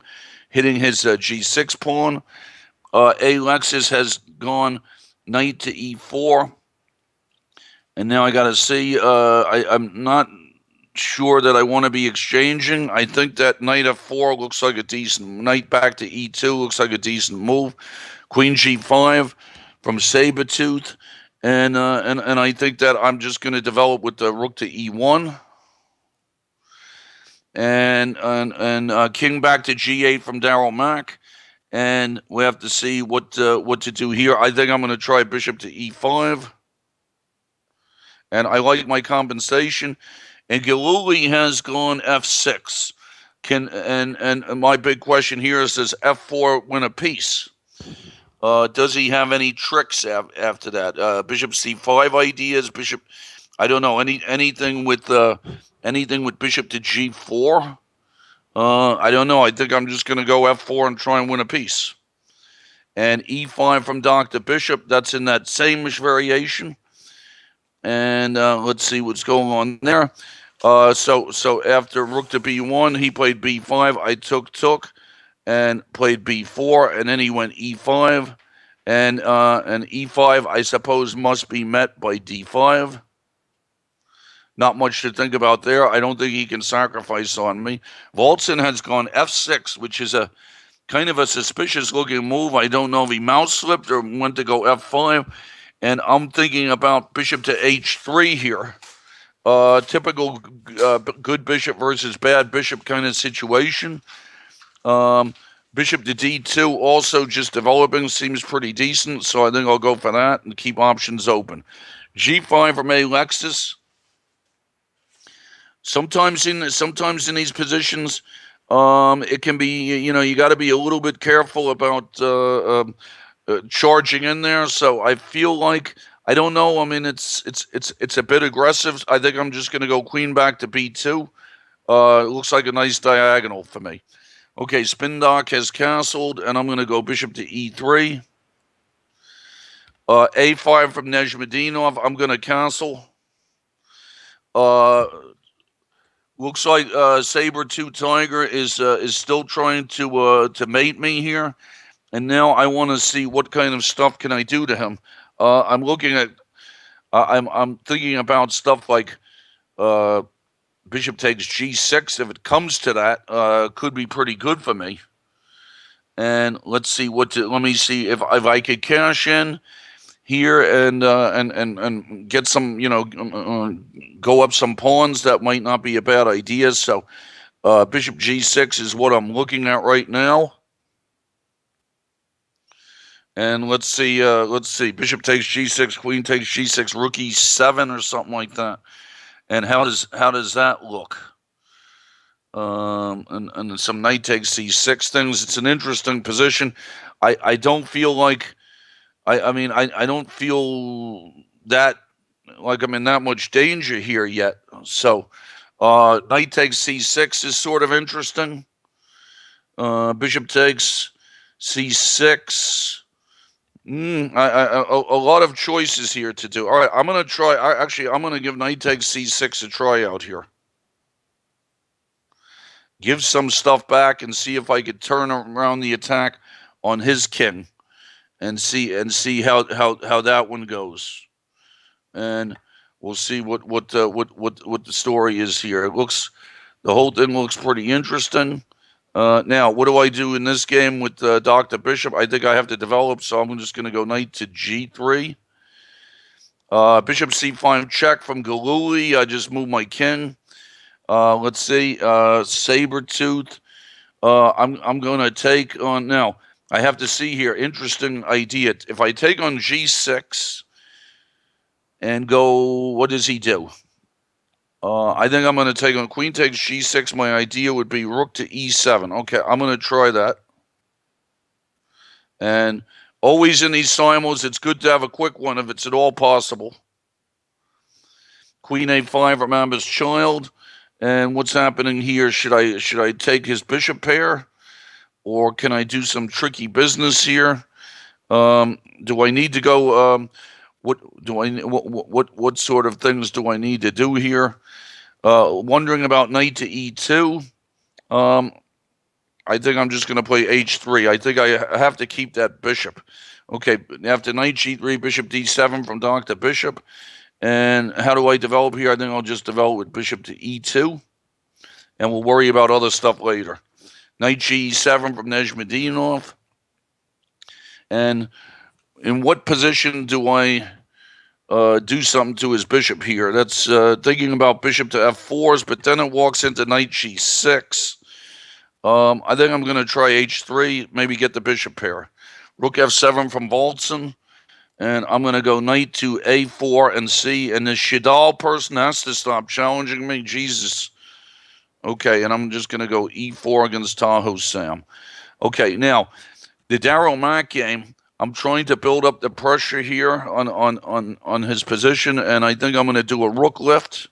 his G6 pawn. Alexis has gone knight to E4. And now I got to see. I'm not sure that I want to be exchanging. I think that knight F4 looks like a decent knight back to E2 looks like a decent move. Queen G5 from Sabretooth. and I think that I'm just going to develop with the rook to e1, and king back to g8 from Daryl Mack, and we have to see what to do here. I think I'm going to try bishop to e5, and I like my compensation. And Giluli has gone f6. And my big question here is, does f4 win a piece? Does he have any tricks after that? Bishop c5 ideas. Bishop, I don't know, anything with bishop to g4. I don't know. I think I'm just going to go f4 and try and win a piece. And e5 from Dr. Bishop. That's in that same-ish variation. And let's see what's going on there. So after rook to b1, he played b5. I took, and played b4, and then he went e5, and e5, I suppose, must be met by d5. Not much to think about there. I don't think he can sacrifice on me. Voltson has gone f6, which is a kind of a suspicious-looking move. I don't know if he mouse slipped or went to go f5, and I'm thinking about bishop to h3 here. Typical good bishop versus bad bishop kind of situation. Bishop to d2 also just developing, seems pretty decent, so I think I'll go for that and keep options open. g5 from Alexis. Sometimes in these positions, it can be, you got to be a little bit careful about charging in there. So I feel like, I don't know. I mean, it's a bit aggressive. I think I'm just going to go queen back to b2. It looks like a nice diagonal for me. Okay, Spindock has castled, and I'm going to go bishop to e3. a5 from Nezhmadinov. I'm going to castle. Looks like Saber-Tooth Tiger is still trying to mate me here, and now I want to see what kind of stuff can I do to him. I'm looking at, I'm thinking about stuff like bishop takes g6. If it comes to that, could be pretty good for me. And let's see let me see if I could cash in here and get some, go up some pawns. That might not be a bad idea. So bishop g6 is what I'm looking at right now. And let's see, bishop takes g6, queen takes g6, rook e7 or something like that. And how does that look? And some knight takes c6 things. It's an interesting position. I don't feel like, I mean, I don't feel that like I'm in that much danger here yet. So knight takes c6 is sort of interesting. Bishop takes c6. A lot of choices here to do. All right, I'm going to try. I'm going to give knight takes c6 a try out here. Give some stuff back and see if I could turn around the attack on his king, and see how that one goes. And we'll see what the story is here. The whole thing looks pretty interesting. Now, what do I do in this game with Dr. Bishop? I think I have to develop, so I'm just going to go knight to g3. Bishop c5 check from Giluli. I just moved my king. Let's see. Saber-Tooth. I'm going to take on now. I have to see here. Interesting idea. If I take on g6 and go, what does he do? I think I'm going to take on queen takes g6. My idea would be rook to e7. Okay, I'm going to try that. And always in these simuls, it's good to have a quick one if it's at all possible. Queen a5 from Amber's child. And what's happening here? Should I take his bishop pair, or can I do some tricky business here? Do I need to go? What sort of things do I need to do here? Wondering about knight to e2. I think I'm just going to play h3. I think I have to keep that bishop. Okay, after knight g3, bishop d7 from Dr. Bishop. And how do I develop here? I think I'll just develop with bishop to e2. And we'll worry about other stuff later. Knight g7 from Nezhmadinov. And in what position do I do something to his bishop here. That's thinking about bishop to f4s, but then it walks into knight g6. I think I'm going to try h3, maybe get the bishop pair. Rook f7 from Voltson, and I'm going to go knight to a4 and c, and this Shadal person has to stop challenging me. Jesus. Okay, and I'm just going to go e4 against Tahoe Sam. Okay, now, the Darryl Mack game, I'm trying to build up the pressure here on his position, and I think I'm going to do a rook lift.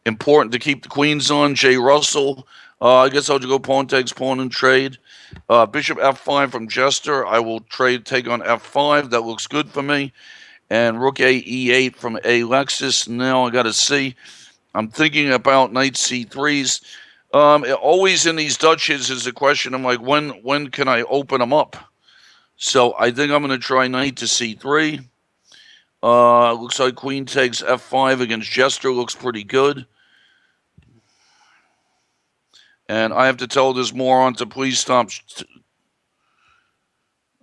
Important to keep the queens on. Jay Russell, I guess I'll go pawn takes pawn and trade. Bishop f5 from Jester. I will take on f5. That looks good for me. And rook a e8 from Alexis. Now I got to see. I'm thinking about knight c3s. Always in these Dutches is a question. I'm like, when can I open them up? So I think I'm going to try knight to c3. Looks like queen takes f5 against Jester. Looks pretty good. And I have to tell this moron to please stop.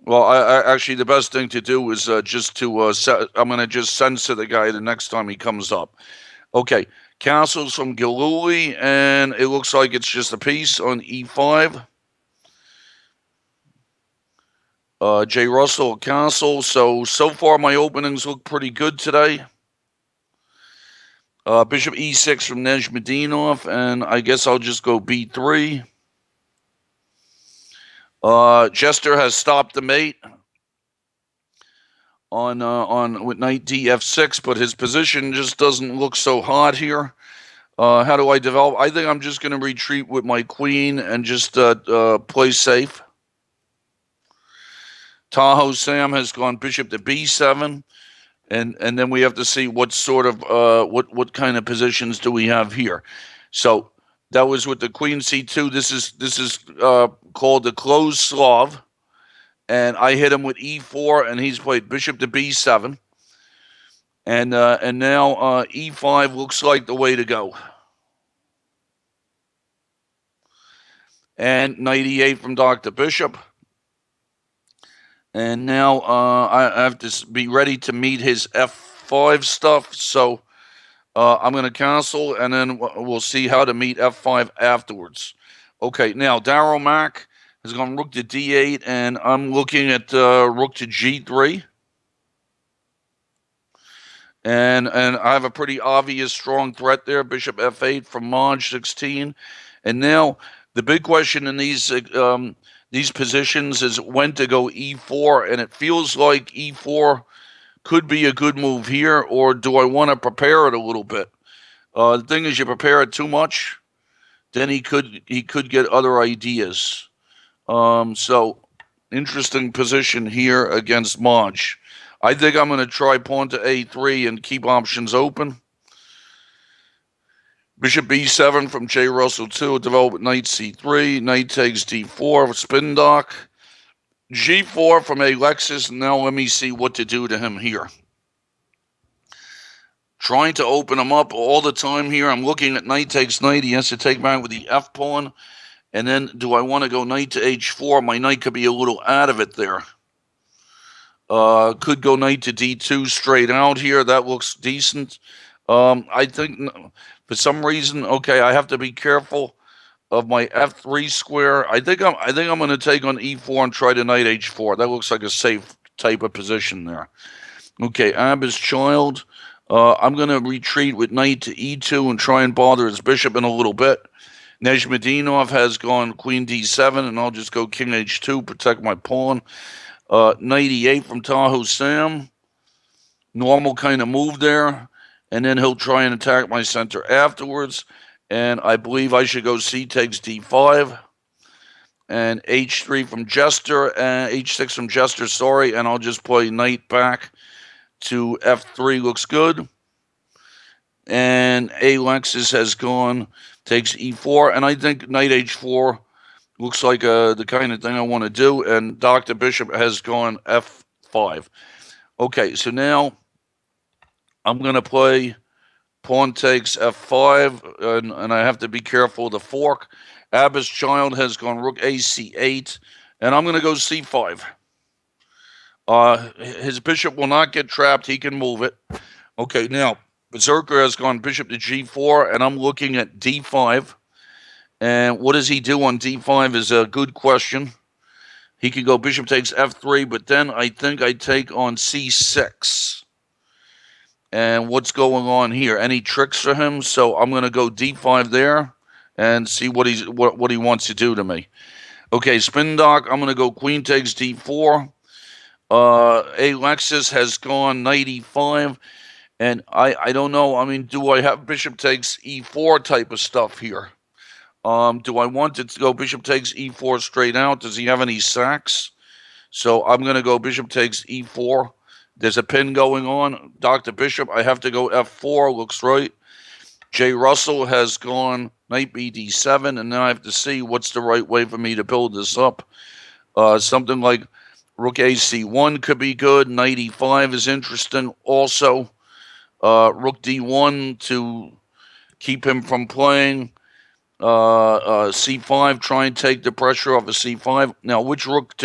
Well, I actually, the best thing to do is just to I'm going to just censor the guy the next time he comes up. Okay, castles from Giluli, and it looks like it's just a piece on e5. Jay Russell, castle. So far my openings look pretty good today. Bishop e6 from Nejmadinov, and I guess I'll just go b3. Jester has stopped the mate on with knight df6, but his position just doesn't look so hot here. How do I develop? I think I'm just going to retreat with my queen and just play safe. Tahoe Sam has gone bishop to b7, and then we have to see what sort of what kind of positions do we have here. So that was with the queen c2. This is called the closed Slav, and I hit him with e4, and he's played bishop to b7, and now e5 looks like the way to go. And knight e8 from Dr. Bishop. And now I have to be ready to meet his f5 stuff. So I'm going to cancel, and then we'll see how to meet f5 afterwards. Okay, now Darryl Mack has gone rook to d8, and I'm looking at rook to g3. And I have a pretty obvious strong threat there, bishop f8 from Maj 16. And now the big question in these positions is when to go e4, and it feels like e4 could be a good move here, or do I want to prepare it a little bit? The thing is, you prepare it too much, then he could get other ideas. So interesting position here against Maj. I think I'm going to try pawn to a3 and keep options open. Bishop b7 from J. Russell 2, development knight c3, knight takes d4, spin dock. g4 from Alexis, and now let me see what to do to him here. Trying to open him up all the time here. I'm looking at knight takes knight. He has to take back with the f pawn. And then do I want to go knight to h4? My knight could be a little out of it there. Could go knight to d2 straight out here. That looks decent. I think for some reason, okay, I have to be careful of my f3 square. I think I'm going to take on e4 and try to knight h4. That looks like a safe type of position there. Okay, Abba's child. I'm going to retreat with knight to e2 and try and bother his bishop in a little bit. Nejmadinov has gone queen d7, and I'll just go king h2, protect my pawn. Knight e8 from Tahoe Sam. Normal kind of move there. And then he'll try and attack my center afterwards. And I believe I should go c takes d5. And h3 from Jester, h6 from Jester, sorry. And I'll just play knight back to f3, looks good. And Alexis has gone, takes e4. And I think knight h4 looks like the kind of thing I want to do. And Dr. Bishop has gone f5. Okay, so now I'm going to play pawn takes f5, and I have to be careful of the fork. Abba's child has gone rook a c8, and I'm going to go c5. His bishop will not get trapped. He can move it. Okay, now Berserker has gone bishop to g4, and I'm looking at d5. And what does he do on d5 is a good question. He could go bishop takes f3, but then I think I take on c6. And what's going on here? Any tricks for him? So I'm going to go d5 there and see what he wants to do to me. Okay, spin dock. I'm going to go queen takes d4. Alexis has gone knight e5, and I don't know. I mean, do I have bishop takes e4 type of stuff here? Do I want it to go bishop takes e4 straight out? Does he have any sacks? So I'm going to go bishop takes e4. There's a pin going on. Dr. Bishop, I have to go f4. Looks right. Jay Russell has gone knight bd7, and now I have to see what's the right way for me to build this up. Something like rook ac1 could be good. Knight e5 is interesting. Also, rook d1 to keep him from playing. C5, try and take the pressure off of C5. Now, which rook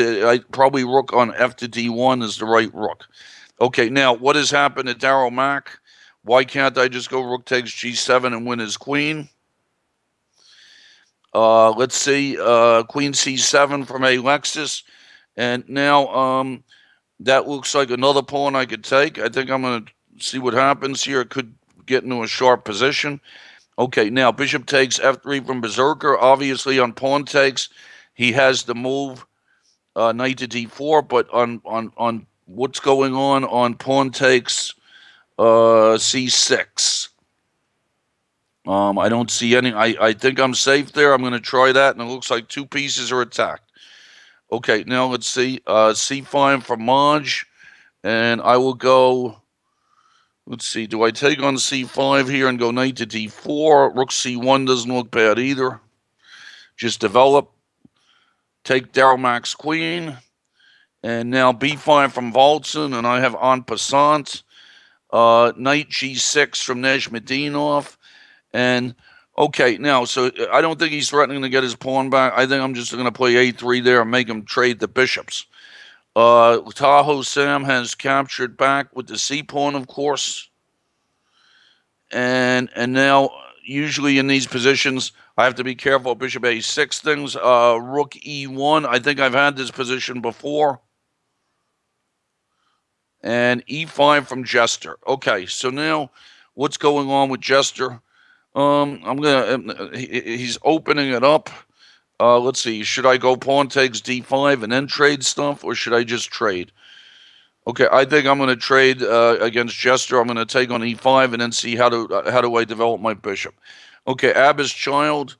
probably rook on F to D1 is the right rook. Okay, now, what has happened to Darryl Mack? Why can't I just go rook takes G7 and win his queen? Let's see, queen C7 from Alexis. And now, that looks like another pawn I could take. I think I'm going to see what happens here. It could get into a sharp position. Okay, now bishop takes f3 from Berserker. Obviously, on pawn takes, he has the move knight to d4. But on what's going on pawn takes c6, I don't see any. I think I'm safe there. I'm going to try that, and it looks like two pieces are attacked. Okay, now let's see c5 from Maj, and I will go. Let's see, do I take on c5 here and go knight to d4? Rook c1 doesn't look bad either. Just develop. Take Darryl Mack's queen. And now b5 from Voltson, and I have en passant. Knight g6 from Nejmadinov. And, okay, now, so I don't think he's threatening to get his pawn back. I think I'm just going to play a3 there and make him trade the bishops. Tahoe Sam has captured back with the c-pawn, of course. And now, usually in these positions, I have to be careful. Bishop a6 things. Rook e1. I think I've had this position before. And e5 from Jester. Okay, so now what's going on with Jester? He's opening it up. Let's see. Should I go pawn takes d5 and then trade stuff, or should I just trade? Okay, I think I'm going to trade against Jester. I'm going to take on e5 and then see how do I develop my bishop. Okay, Abba's child.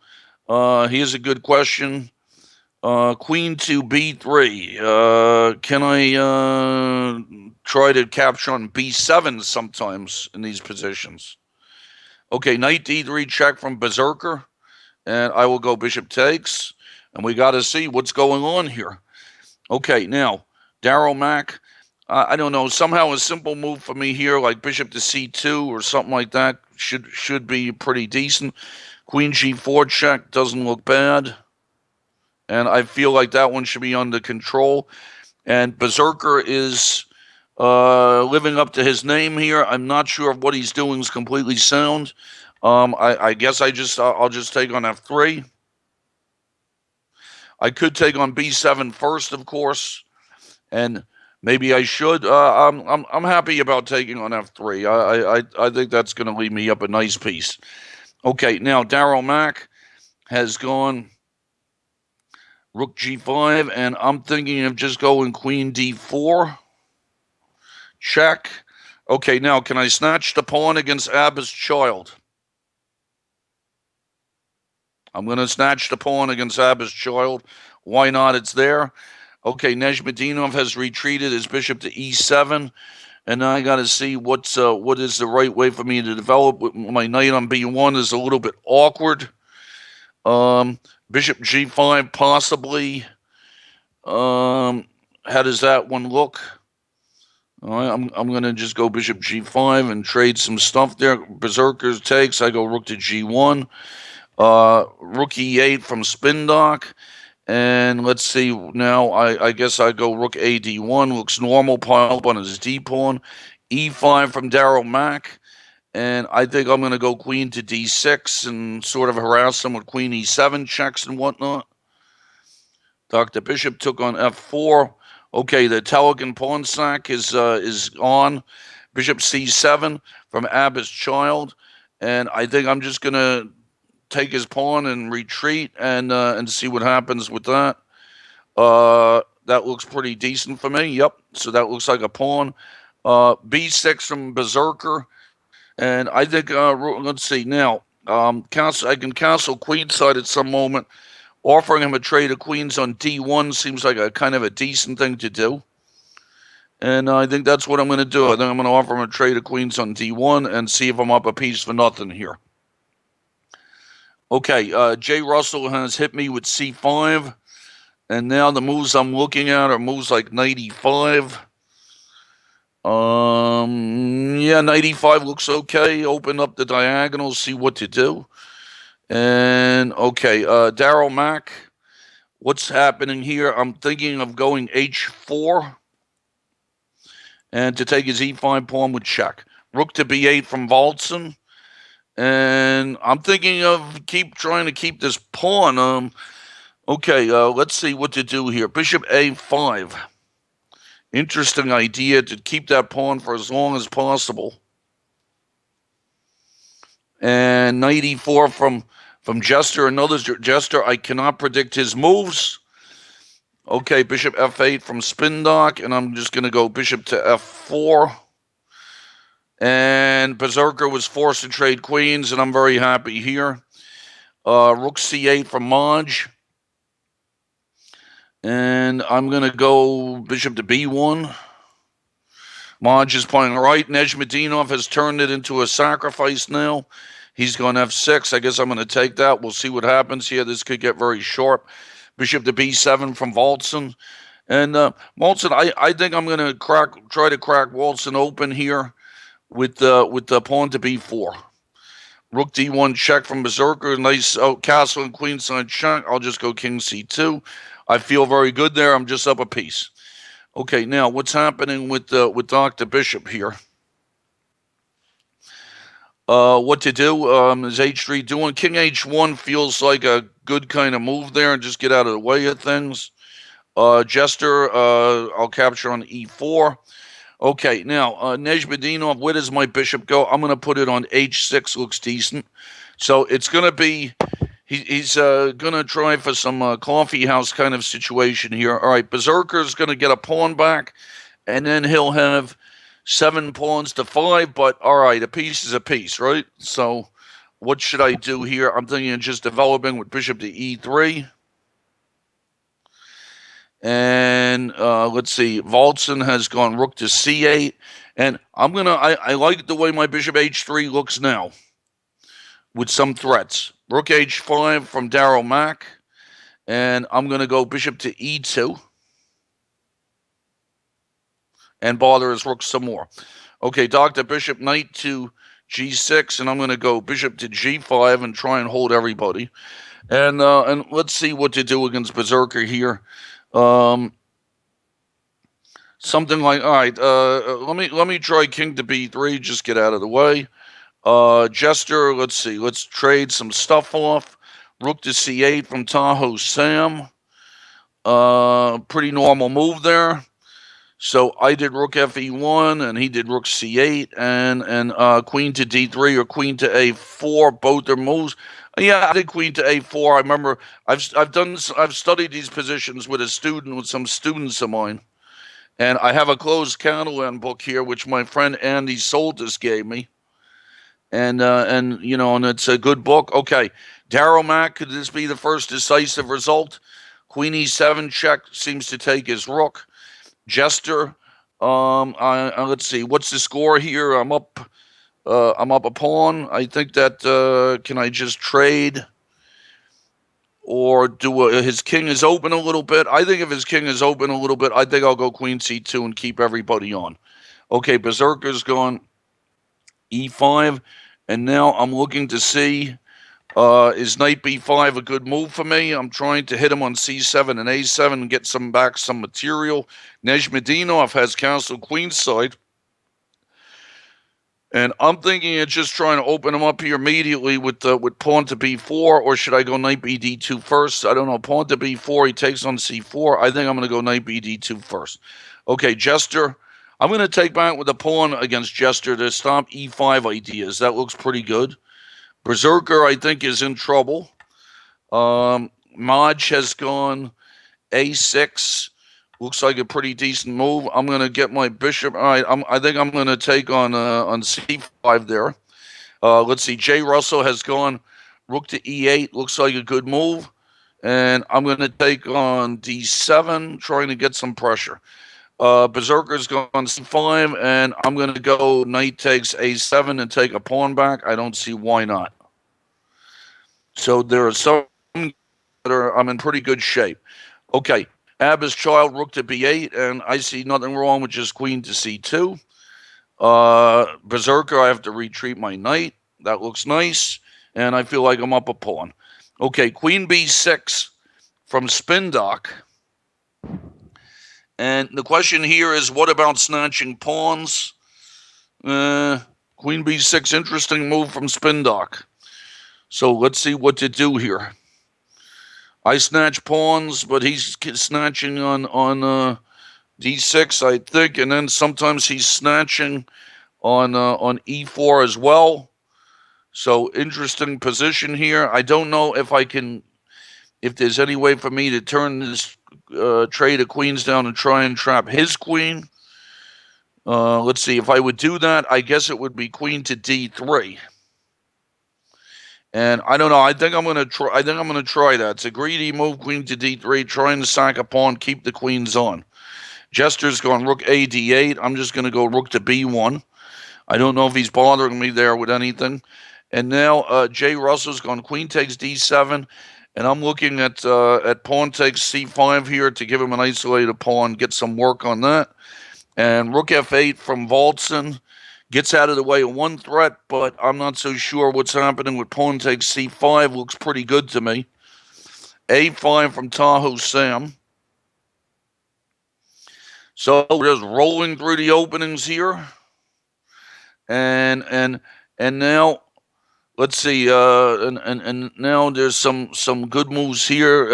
Here's a good question. Queen to b3. Can I try to capture on b7 sometimes in these positions? Okay, knight d3 check from Berserker, and I will go bishop takes, and we got to see what's going on here. Okay, now Darryl Mack. I don't know. Somehow a simple move for me here, like bishop to c2 or something like that, should be pretty decent. Queen g4 check doesn't look bad. And I feel like that one should be under control. And Berserker is living up to his name here. I'm not sure if what he's doing is completely sound. I guess I'll just take on f3. I could take on b7 first, of course, and maybe I should. I'm happy about taking on f3. I think that's going to lead me up a nice piece. Okay, now Darryl Mack has gone rook g5, and I'm thinking of just going queen d4. Check. Okay, now can I snatch the pawn against Abba's child? I'm going to snatch the pawn against Abba's child. Why not? It's there. Okay, Nejmadinov has retreated his bishop to e7, and now I got to see what is the right way for me to develop. My knight on b1 is a little bit awkward. Bishop g5 possibly. How does that one look? All right, I'm going to just go bishop g5 and trade some stuff there. Berserker takes. I go rook to g1. Rook e8 from Spindock. And let's see, now I guess I go rook a d1. Looks normal, pile up on his d-pawn. E5 from Daryl Mack. And I think I'm going to go queen to D6 and sort of harass him with queen E7 checks and whatnot. Dr. Bishop took on F4. Okay, the Telekin pawn sack is on. Bishop C7 from Abba's Child. And I think I'm just going to take his pawn and retreat and see what happens with that. That looks pretty decent for me. Yep, so that looks like a pawn. B6 from Berserker. And I think, let's see now. I can castle queenside at some moment. Offering him a trade of queens on D1 seems like a kind of a decent thing to do. And I think that's what I'm going to do. I think I'm going to offer him a trade of queens on D1 and see if I'm up a piece for nothing here. Okay, Jay Russell has hit me with C5. And now the moves I'm looking at are moves like knight E5. Yeah, knight E5 looks okay. Open up the diagonals, see what to do. And okay, Daryl Mack, what's happening here? I'm thinking of going H4 and to take his E5 pawn with check. Rook to B8 from Waltzen. And I'm thinking of trying to keep this pawn. Okay, let's see what to do here. Bishop A5. Interesting idea to keep that pawn for as long as possible. And knight E4 from Jester. Another Jester. I cannot predict his moves. Okay, bishop F8 from Spindock, and I'm just going to go bishop to F4. And Berserker was forced to trade queens, and I'm very happy here. Rook C8 from Maj. And I'm going to go bishop to B1. Maj is playing right. Nejmadinov has turned it into a sacrifice now. He's going F6. I guess I'm going to take that. We'll see what happens here. This could get very sharp. Bishop to B7 from Waltzen. And Waltzen, I think I'm going to try to crack Waltzen open here with the pawn to B4. Rook D1 check from Berserker. Nice castle and queenside check. I'll just go king C2. I feel very good there. I'm just up a piece. Okay, now what's happening with Dr. Bishop here? What to do is H3 doing. King H1 feels like a good kind of move there and just get out of the way of things. Jester, I'll capture on E4. Okay, now, Nejmadinov, where does my bishop go? I'm going to put it on H6, looks decent. So it's going to be, he's going to try for some coffee house kind of situation here. All right, Berserker's going to get a pawn back, and then he'll have 7 pawns to 5, but all right, a piece is a piece, right? So what should I do here? I'm thinking of just developing with bishop to E3. And let's see, Waltzen has gone rook to C8. And I like the way my bishop H3 looks now with some threats. Rook H5 from Daryl Mack. And I'm going to go bishop to E2. And bother his rook some more. Okay, Dr. Bishop, knight to G6. And I'm going to go bishop to G5 and try and hold everybody. And let's see what to do against Berserker here. Something like, all right, let me try king to B3, just get out of the way. Jester, let's see, let's trade some stuff off. Rook to C8 from Tahoe Sam. Pretty normal move there. So I did rook Fe1, and he did rook C8, and queen to D3 or queen to A4. Both are moves. Yeah, I did queen to A4. I remember I've studied these positions with some students of mine. And I have a closed Catalan book here, which my friend Andy Soltis gave me. And it's a good book. Okay, Daryl Mack, could this be the first decisive result? Queen E7 check seems to take his rook. Jester, let's see, what's the score here? I'm up a pawn. I think that can I just trade? Or his king is open a little bit? I think if his king is open a little bit, I think I'll go queen C2 and keep everybody on. Okay, Berserker's gone E5. And now I'm looking to see, is knight B5 a good move for me? I'm trying to hit him on C7 and A7 and get some material. Nejmadinov has castle queenside. And I'm thinking it's just trying to open him up here immediately with pawn to b4, or should I go knight bd2 first? I don't know. Pawn to b4, he takes on c4. I think I'm going to go knight bd2 first. Okay, Jester. I'm going to take back with the pawn against Jester to stop e5 ideas. That looks pretty good. Berserker, I think, is in trouble. Maj has gone a6. Looks like a pretty decent move. I'm going to get my bishop. All right, I think I'm going to take on c5 there. Let's see. Jay Russell has gone rook to e8. Looks like a good move. And I'm going to take on d7, trying to get some pressure. Berserker's gone c5, and I'm going to go knight takes a7 and take a pawn back. I don't see why not. So there are some that I'm in pretty good shape. Okay, Abba's child, rook to b8, and I see nothing wrong with just queen to c2. Berserker, I have to retreat my knight. That looks nice, and I feel like I'm up a pawn. Okay, queen b6 from Spindock. And the question here is, what about snatching pawns? Queen b6, interesting move from Spindock. So let's see what to do here. I snatch pawns, but he's snatching on d6, I think, and then sometimes he's snatching on e4 as well. So interesting position here. I don't know if there's any way for me to turn this trade of queens down and try and trap his queen. Let's see. If I would do that, I guess it would be queen to d3. And I don't know. I think I'm gonna try that. It's a greedy move, queen to d3, trying to sack a pawn, keep the queens on. Jester's going rook a d8. I'm just gonna go rook to b1. I don't know if he's bothering me there with anything. And now Jay Russell's gone queen takes d7, and I'm looking at pawn takes c5 here to give him an isolated pawn, get some work on that. And rook f8 from Voltson gets out of the way of one threat, but I'm not so sure what's happening with pawn takes c5. Looks pretty good to me. a5 from Tahoe Sam. So we're just rolling through the openings here. And now let's see. And now there's some good moves here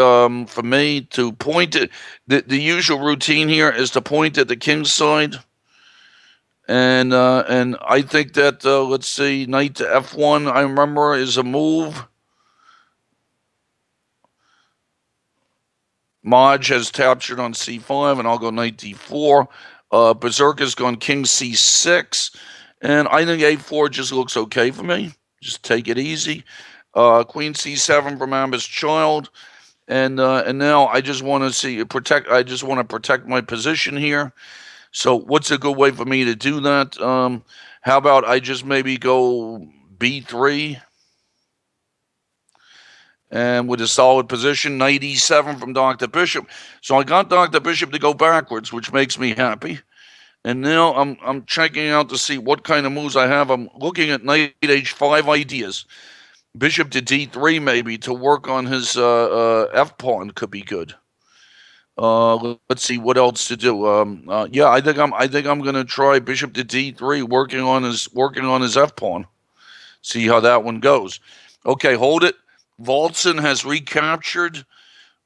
for me to point at. The usual routine here is to point at the king's side. And I think that let's see, knight to f1. I remember is a move. Maj has captured on c5, and I'll go knight d4. Berserker's gone king c6, and I think a4 just looks okay for me. Just take it easy. Queen c7 from Amber's child, and now I just want to protect. I just want to protect my position here. So what's a good way for me to do that? How about I just maybe go b3? And with a solid position, knight e7 from Dr. Bishop. So I got Dr. Bishop to go backwards, which makes me happy. And now I'm checking out to see what kind of moves I have. I'm looking at knight h5 ideas. Bishop to d3 maybe to work on his f pawn could be good. Let's see what else to do. Yeah, I think I'm gonna try bishop to d3, working on his f pawn. See how that one goes. Okay, hold it. Voltson has recaptured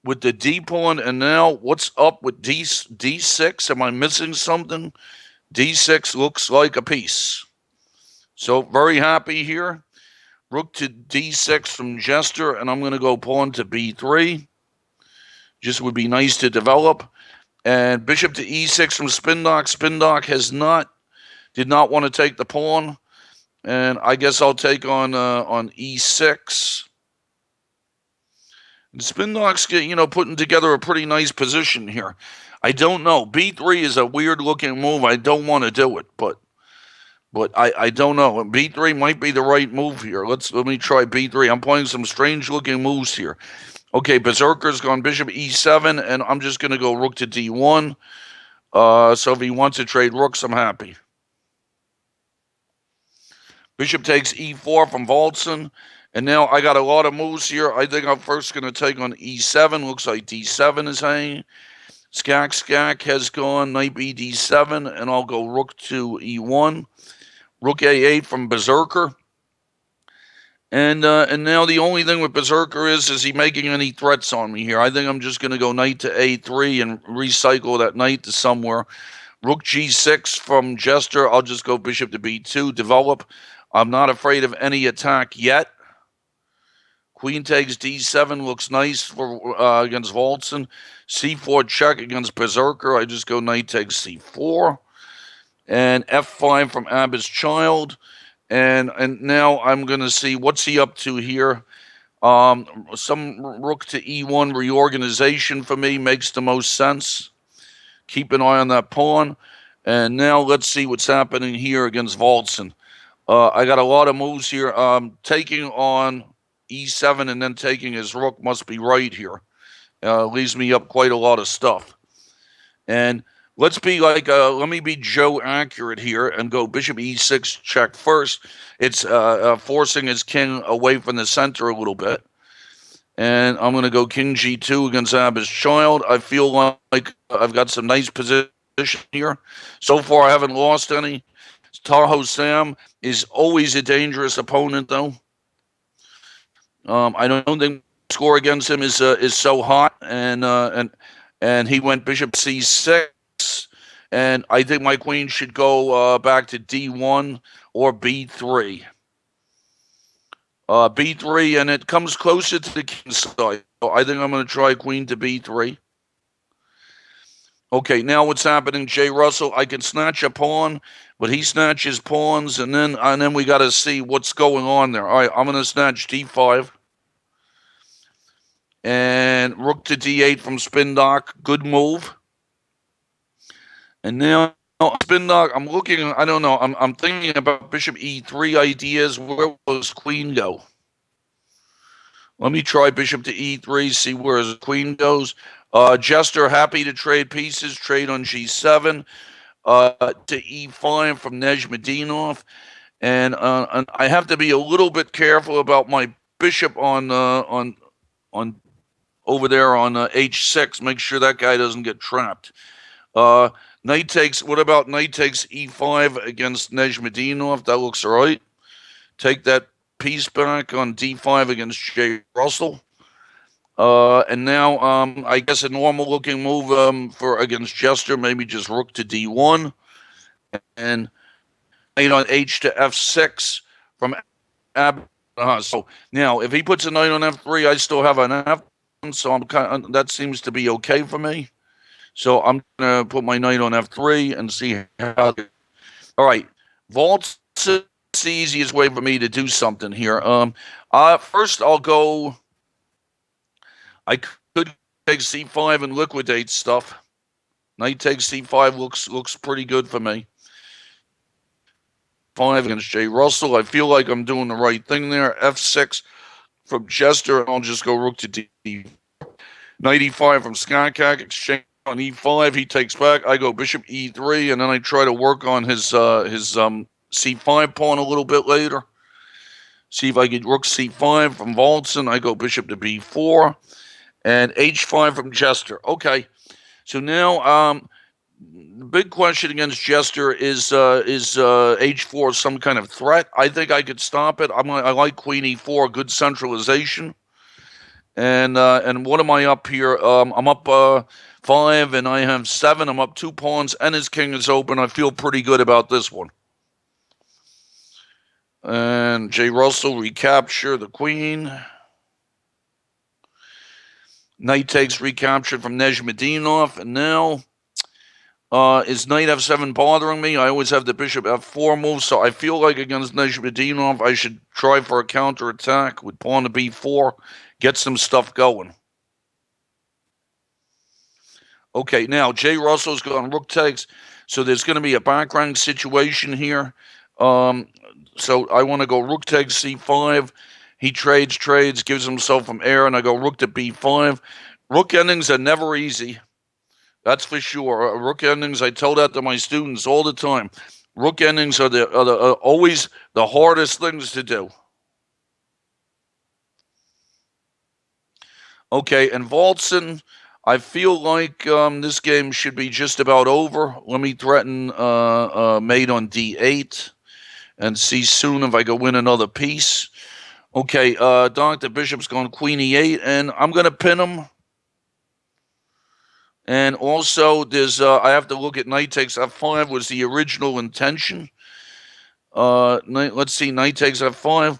with the d pawn, and now what's up with d6? Am I missing something? d6 looks like a piece. So very happy here. Rook to d6 from Jester, and I'm going to go pawn to b3. Just would be nice to develop. And bishop to e6 from Spindock. Spindock did not want to take the pawn, and I guess I'll take on e6. And Spindock's putting together a pretty nice position here. I don't know. b3 is a weird looking move. I don't want to do it, but I don't know. b3 might be the right move here. Let me try b3. I'm playing some strange looking moves here. Okay, Berserker's gone bishop e7, and I'm just going to go rook to d1. So if he wants to trade rooks, I'm happy. Bishop takes e4 from Voltson, and now I got a lot of moves here. I think I'm first going to take on e7. Looks like d7 is hanging. Skak has gone knight b d7, and I'll go rook to e1. Rook A8 from Berserker. And now the only thing with Berserker is he making any threats on me here? I think I'm just going to go knight to A3 and recycle that knight to somewhere. Rook G6 from Jester. I'll just go bishop to B2, develop. I'm not afraid of any attack yet. Queen takes D7, looks nice for against Voltson. C4 check against Berserker. I just go knight takes C4. And F5 from Abba's Child. And now I'm going to see what's he up to here. Some rook to E1 reorganization for me makes the most sense. Keep an eye on that pawn. And now let's see what's happening here against Voltson. I got a lot of moves here. Taking on E7 and then taking his rook must be right here. Leaves me up quite a lot of stuff. And let's be like, let me be Joe accurate here and go bishop E6 check first. It's forcing his king away from the center a little bit. And I'm going to go king G2 against Abba's Child. I feel like I've got some nice position here. So far, I haven't lost any. Tahoe Sam is always a dangerous opponent, though. I don't think the score against him is so hot, and he went bishop C6, and I think my queen should go back to D1 or B3. B3, and it comes closer to the king's side. So I think I'm going to try queen to B3. Okay, now what's happening, Jay Russell? I can snatch a pawn, but he snatches pawns, and then we got to see what's going on there. All right, I'm going to snatch D5. And rook to D8 from Spindock. Good move. And now Spindock, I'm looking, I don't know, I'm thinking about bishop E3 ideas. Where will his queen go? Let me try bishop to E3, see where his queen goes. Jester, happy to trade pieces. Trade on G7. To E5 from Nejmadinov. And I have to be a little bit careful about my bishop on over there on H6. Make sure that guy doesn't get trapped. Knight takes. What about knight takes E5 against Nejmadinov? That looks all right. Take that piece back on D5 against Jay Russell. And now I guess a normal looking move for against Jester, maybe just rook to D1 and knight on H to F6 from Ab. So now if he puts a knight on F3, I still have an F. So I'm kind of, that seems to be okay for me. So I'm gonna put my knight on F3 and see how. All right, Vault's the easiest way for me to do something here. First I'll go. I could take C5 and liquidate stuff. Knight takes C5 looks pretty good for me. 5 against Jay Russell. I feel like I'm doing the right thing there. F6 from Jester, and I'll just go rook to D. Knight E5 from Skakak, exchange on E5. He takes back. I go bishop E3, and then I try to work on his C5 pawn a little bit later. See if I get rook C5 from Voltson. I go bishop to B4, and H5 from Jester. Okay, so now the big question against Jester is H4 some kind of threat? I think I could stop it. I like Queen E4, good centralization. And what am I up here? I'm up 5, and I have 7. I'm up 2 pawns, and his king is open. I feel pretty good about this one. And Jay Russell recapture the queen. Knight takes recapture from Nejmadinov, and now is knight F7 bothering me? I always have the bishop F4 move, so I feel like against Nejmadinov I should try for a counterattack with pawn to B4, get some stuff going. Okay, now Jay Russell's going rook takes, so there's going to be a back rank situation here. So I want to go rook takes C5. He trades, gives himself some air, and I go rook to B5. Rook endings are never easy. That's for sure. Rook endings, I tell that to my students all the time. Rook endings are always the hardest things to do. Okay, and Voltson, I feel like this game should be just about over. Let me threaten mate on D8. and see soon if I can win another piece. Okay, Dr. Bishop's going queen e8, and I'm going to pin him. And also, there's I have to look at knight takes f5 was the original intention. Let's see, knight takes f5.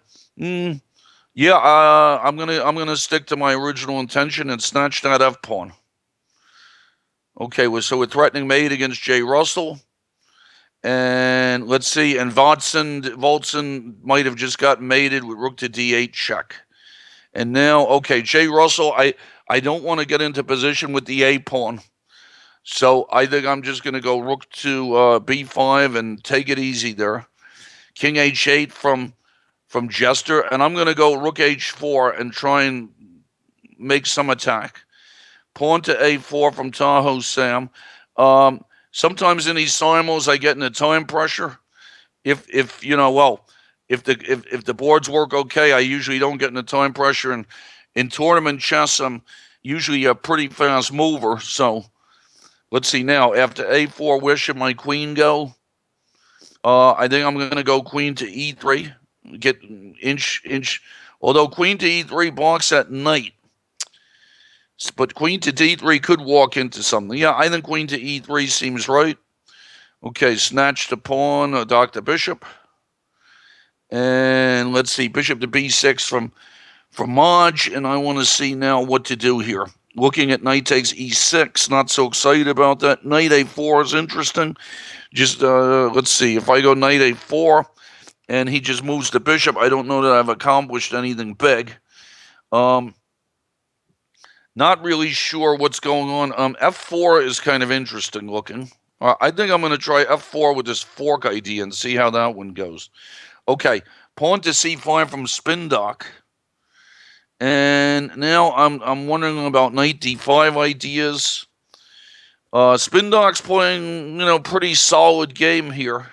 Yeah, I'm gonna stick to my original intention and snatch that f pawn. Okay, so we're threatening mate against Jay Russell. And let's see, and Voltson might have just got mated with rook to d8 check. And now, okay, Jay Russell, I don't want to get into position with the a pawn. So I think I'm just going to go rook to b5 and take it easy there. King h8 from Jester, and I'm going to go rook h4 and try and make some attack. Pawn to a4 from Tahoe Sam. Sometimes in these simuls, I get into time pressure. If the boards work okay, I usually don't get into time pressure. And in tournament chess, I'm usually a pretty fast mover. So let's see now. After a4, where should my queen go? I think I'm going to go queen to e3. Get inch. Although queen to e3 blocks at knight. But queen to d3 could walk into something. Yeah, I think queen to e3 seems right. Okay, snatch the pawn, Dr. Bishop. And let's see, bishop to b6 from Maj. And I want to see now what to do here. Looking at knight takes e6, not so excited about that. Knight a4 is interesting. Just, let's see, if I go knight a4 and he just moves the bishop, I don't know that I've accomplished anything big. Not really sure what's going on. F4 is kind of interesting looking. I think I'm going to try F4 with this fork idea and see how that one goes. Okay, pawn to C5 from Spindock. And now I'm wondering about knight D5 ideas. Spindock's playing, pretty solid game here.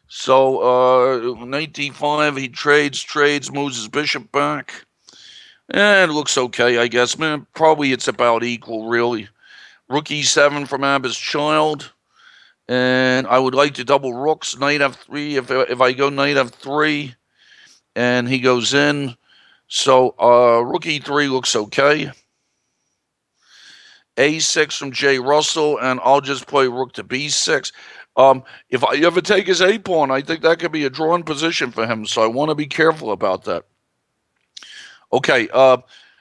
So knight D5, he trades, moves his bishop back. And it looks okay, I guess. Man, probably it's about equal, really. Rook e7 from Abba's Child. And I would like to double rooks, knight f3. If I go knight f3 and he goes in. So rook e3 looks okay. a6 from Jay Russell, and I'll just play rook to b6. If I ever take his a pawn, I think that could be a drawn position for him. So I want to be careful about that. Okay,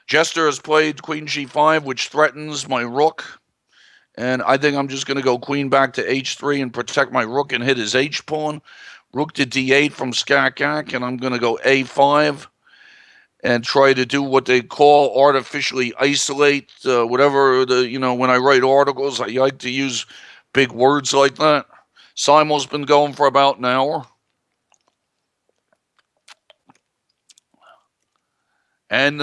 Jester has played queen g5, which threatens my rook. And I think I'm just going to go queen back to h3 and protect my rook and hit his h-pawn. Rook to d8 from Skakak, and I'm going to go a5 and try to do what they call artificially isolate, whatever when I write articles, I like to use big words like that. Simul's been going for about an hour. And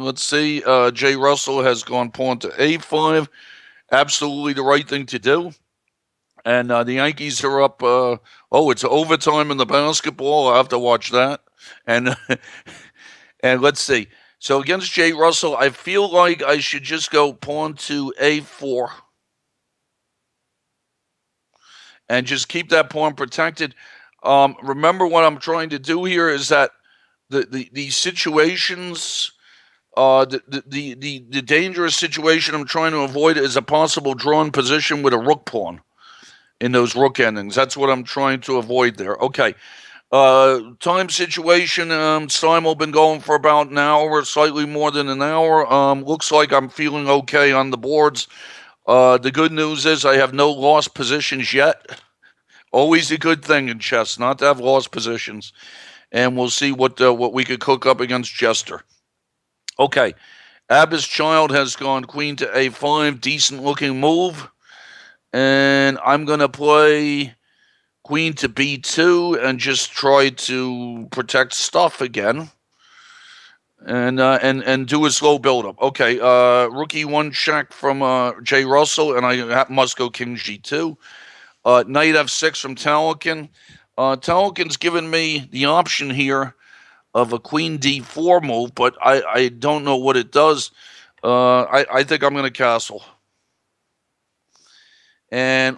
let's see, Jay Russell has gone pawn to a5. Absolutely the right thing to do. And the Yankees are up. It's overtime in the basketball. I'll have to watch that. And and let's see. So against Jay Russell, I feel like I should just go pawn to a4 and just keep that pawn protected. Remember what I'm trying to do here is that the situations, the dangerous situation I'm trying to avoid is a possible drawn position with a rook pawn in those rook endings. That's what I'm trying to avoid there. Okay. Time situation, Simul been going for about an hour, slightly more than an hour. Looks like I'm feeling okay on the boards. The good news is I have no lost positions yet. Always a good thing in chess, not to have lost positions. And we'll see what we could cook up against Jester. Okay, Abba's Child has gone queen to a5, decent looking move. And I'm going to play queen to b2 and just try to protect stuff again. And do a slow buildup. Okay, rook e1 check from Jay Russell, and I must go king g2. Knight f6 from Talikin. Talikin's given me the option here of a queen d4 move, but I don't know what it does. I think I'm going to castle. And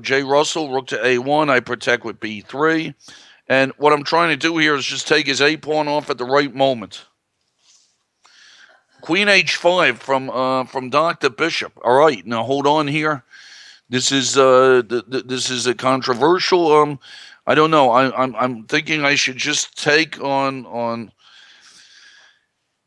J. Russell, rook to A1. I protect with B3. And what I'm trying to do here is just take his A pawn off at the right moment. Queen H5 from Dr. Bishop. All right, now hold on here. This is this is a controversial. I don't know. I'm thinking I should just take on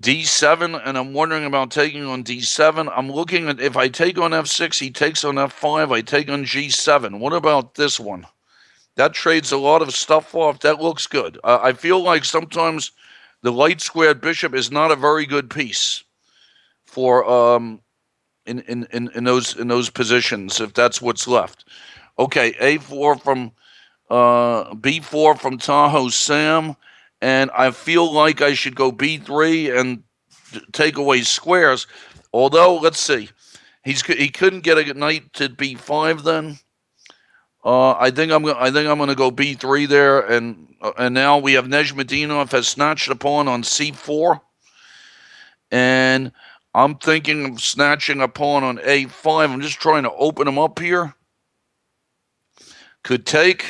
D7, and I'm wondering about taking on D7. I'm looking at if I take on F6, he takes on F5. I take on G7. What about this one? That trades a lot of stuff off. That looks good. I feel like sometimes the light squared bishop is not a very good piece for in those positions if that's what's left. Okay, A4 from B4 from Tahoe Sam, and I feel like I should go B3 and take away squares. Although, let's see, he couldn't get a knight to B5 then. I think I'm gonna go B3 there, and now we have Nejmadinov has snatched a pawn on C4, and I'm thinking of snatching a pawn on A5. I'm just trying to open him up here. Could take.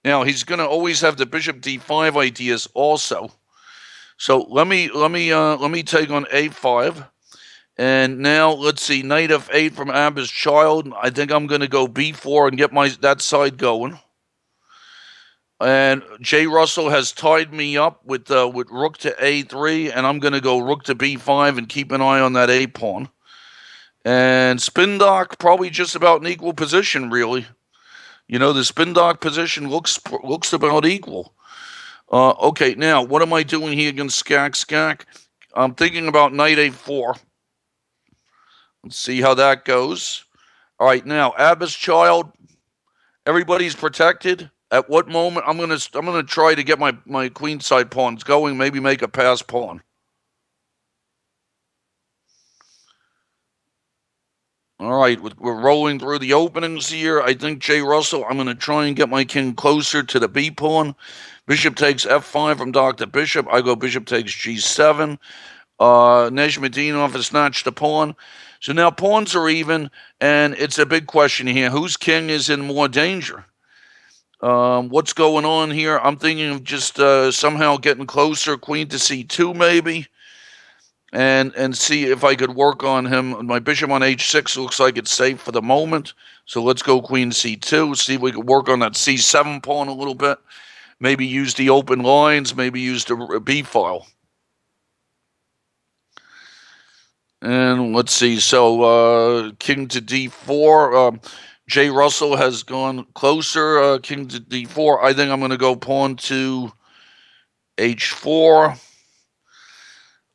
Now he's gonna always have the bishop D5 ideas also. So let me take on A5. And now let's see, knight F8 from Abba's child. I think I'm going to go B4 and get that side going. And J. Russell has tied me up with rook to A3, and I'm going to go rook to B5 and keep an eye on that A pawn. And Spindock probably just about an equal position, really. You know, the Spindock position looks about equal. Okay, now what am I doing here against Skak? I'm thinking about knight A4. Let's see how that goes. All right, now Abba's child. Everybody's protected. At what moment I'm gonna try to get my queenside pawns going. Maybe make a pass pawn. All right, we're rolling through the openings here. I think J. Russell. I'm gonna try and get my king closer to the B pawn. Bishop takes F5 from Dr. Bishop. I go bishop takes G7. Nejmadinov has snatched a pawn. So now pawns are even, and it's a big question here. Whose king is in more danger? What's going on here? I'm thinking of just somehow getting closer, queen to C2 maybe, and see if I could work on him. My bishop on H6 looks like it's safe for the moment. So let's go queen C2, see if we could work on that C7 pawn a little bit. Maybe use the open lines, maybe use the B file. And let's see. So king to D4. J. Russell has gone closer. King to D4. I think I'm going to go pawn to H4.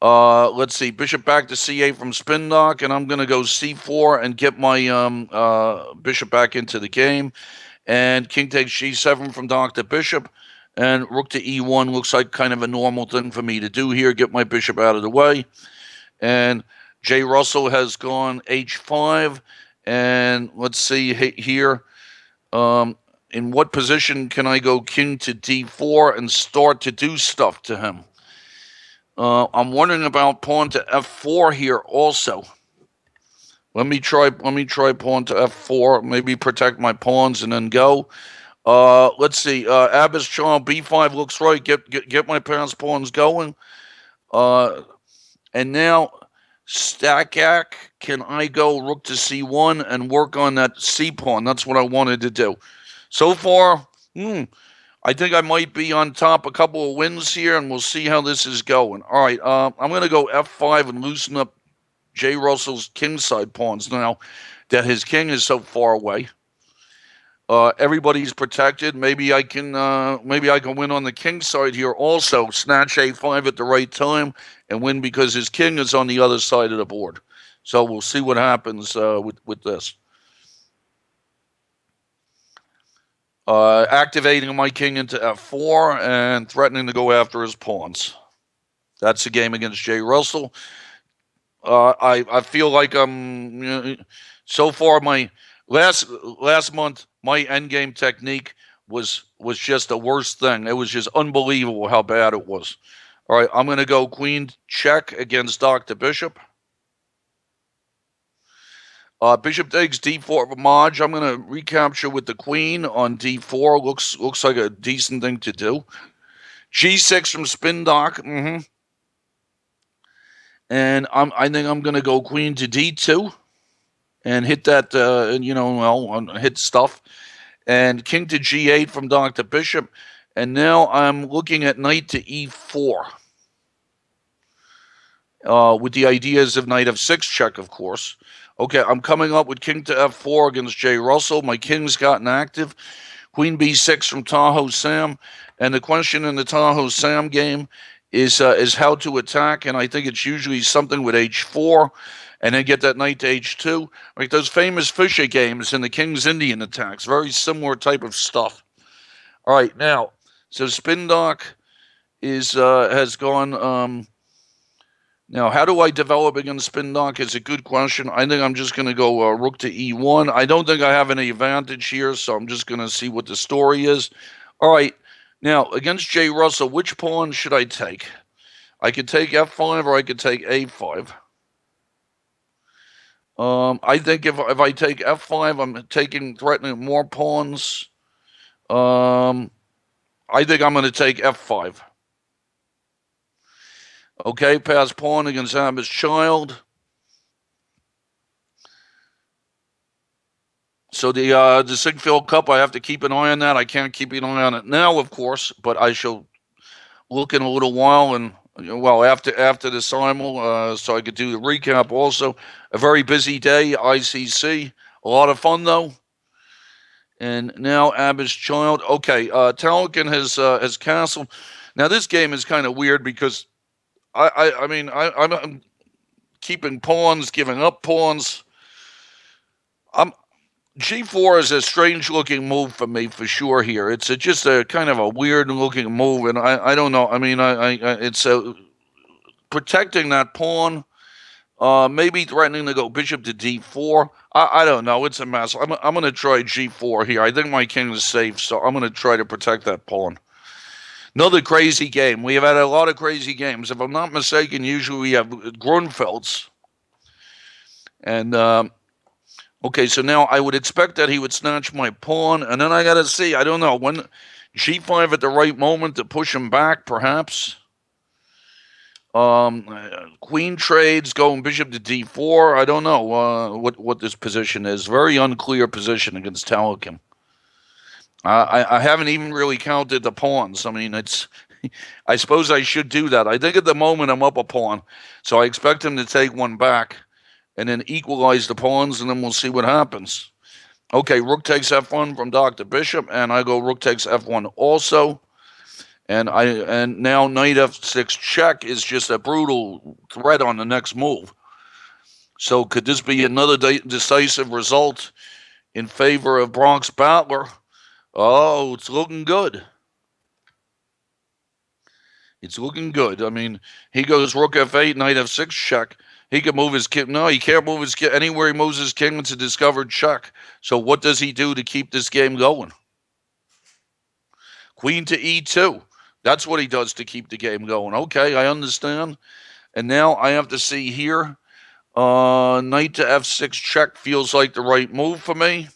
Let's see. Bishop back to C8 from Spindock, and I'm going to go C4 and get my bishop back into the game. And king takes G7 from Dr. Bishop. And rook to E1 looks like kind of a normal thing for me to do here. Get my bishop out of the way. And J. Russell has gone H5. And let's see here. In what position can I go king to D4 and start to do stuff to him? I'm wondering about pawn to F4 here also. Let me try pawn to F4. Maybe protect my pawns and then go. Let's see. Abba's child B5 looks right. Get my parents' pawns going. And now Stakac, can I go rook to C1 and work on that C pawn? That's what I wanted to do. So far, I think I might be on top a couple of wins here, and we'll see how this is going. All right, I'm going to go F5 and loosen up J. Russell's kingside pawns now that his king is so far away. Everybody's protected. Maybe I can win on the king side here also. Snatch A5 at the right time and win because his king is on the other side of the board. So we'll see what happens with this. Activating my king into F4 and threatening to go after his pawns. That's the game against J. Russell. I feel like so far my last month my endgame technique was just the worst thing. It was just unbelievable how bad it was. All right, I'm going to go queen check against Dr. Bishop. Bishop takes d4 of Maj. I'm going to recapture with the queen on d4. Looks like a decent thing to do. g6 from spin dock. And I think I'm going to go queen to d2 and hit that, hit stuff. And king to g8 from dock to bishop. And now I'm looking at knight to e4. With the ideas of knight f6 check, of course. Okay, I'm coming up with king to f4 against Jay Russell. My king's gotten active. Queen b6 from Tahoe Sam. And the question in the Tahoe Sam game is how to attack. And I think it's usually something with h4 and then get that knight to h2. Like those famous Fischer games in the King's Indian attacks. Very similar type of stuff. All right, now, so spin dock has gone... Now, how do I develop against spin dock is a good question. I think I'm just going to go rook to e1. I don't think I have any advantage here, so I'm just going to see what the story is. All right. Now, against Jay Russell, which pawn should I take? I could take f5 or I could take a5. I think if I take f5, I'm threatening more pawns. I think I'm going to take f5. Okay, pass pawn against Abba's child. So the Sigfield Cup, I have to keep an eye on that. I can't keep an eye on it now, of course, but I shall look in a little while and after the simul, so I could do the recap. Also, a very busy day, ICC, a lot of fun though. And now Abba's child. Okay, Talikin has castled. Now this game is kind of weird because I'm keeping pawns, giving up pawns. G4 is a strange-looking move for me, for sure. Here, it's just a kind of a weird-looking move, and I don't know. I mean, it's protecting that pawn, maybe threatening to go bishop to d4. I don't know. It's a mess. I'm going to try g4 here. I think my king is safe, so I'm going to try to protect that pawn. Another crazy game. We have had a lot of crazy games. If I'm not mistaken, usually we have Grunfelds, and. Okay, so now I would expect that he would snatch my pawn, and then I got to see, I don't know, when g5 at the right moment to push him back, perhaps. Queen trades, going bishop to d4. I don't know what this position is. Very unclear position against Talikin. I haven't even really counted the pawns. I mean, I suppose I should do that. I think at the moment I'm up a pawn, so I expect him to take one back and then equalize the pawns, and then we'll see what happens. Okay, rook takes f1 from Dr. Bishop, and I go rook takes f1 also. And now knight f6 check is just a brutal threat on the next move. So could this be another decisive result in favor of Bronx Battler? Oh, it's looking good. It's looking good. I mean, he goes rook f8, knight f6 check. He can move his king. No, he can't move his king. Anywhere he moves his king, it's a discovered check. So what does he do to keep this game going? Queen to e2. That's what he does to keep the game going. Okay, I understand. And now I have to see here. Knight to f6 check feels like the right move for me.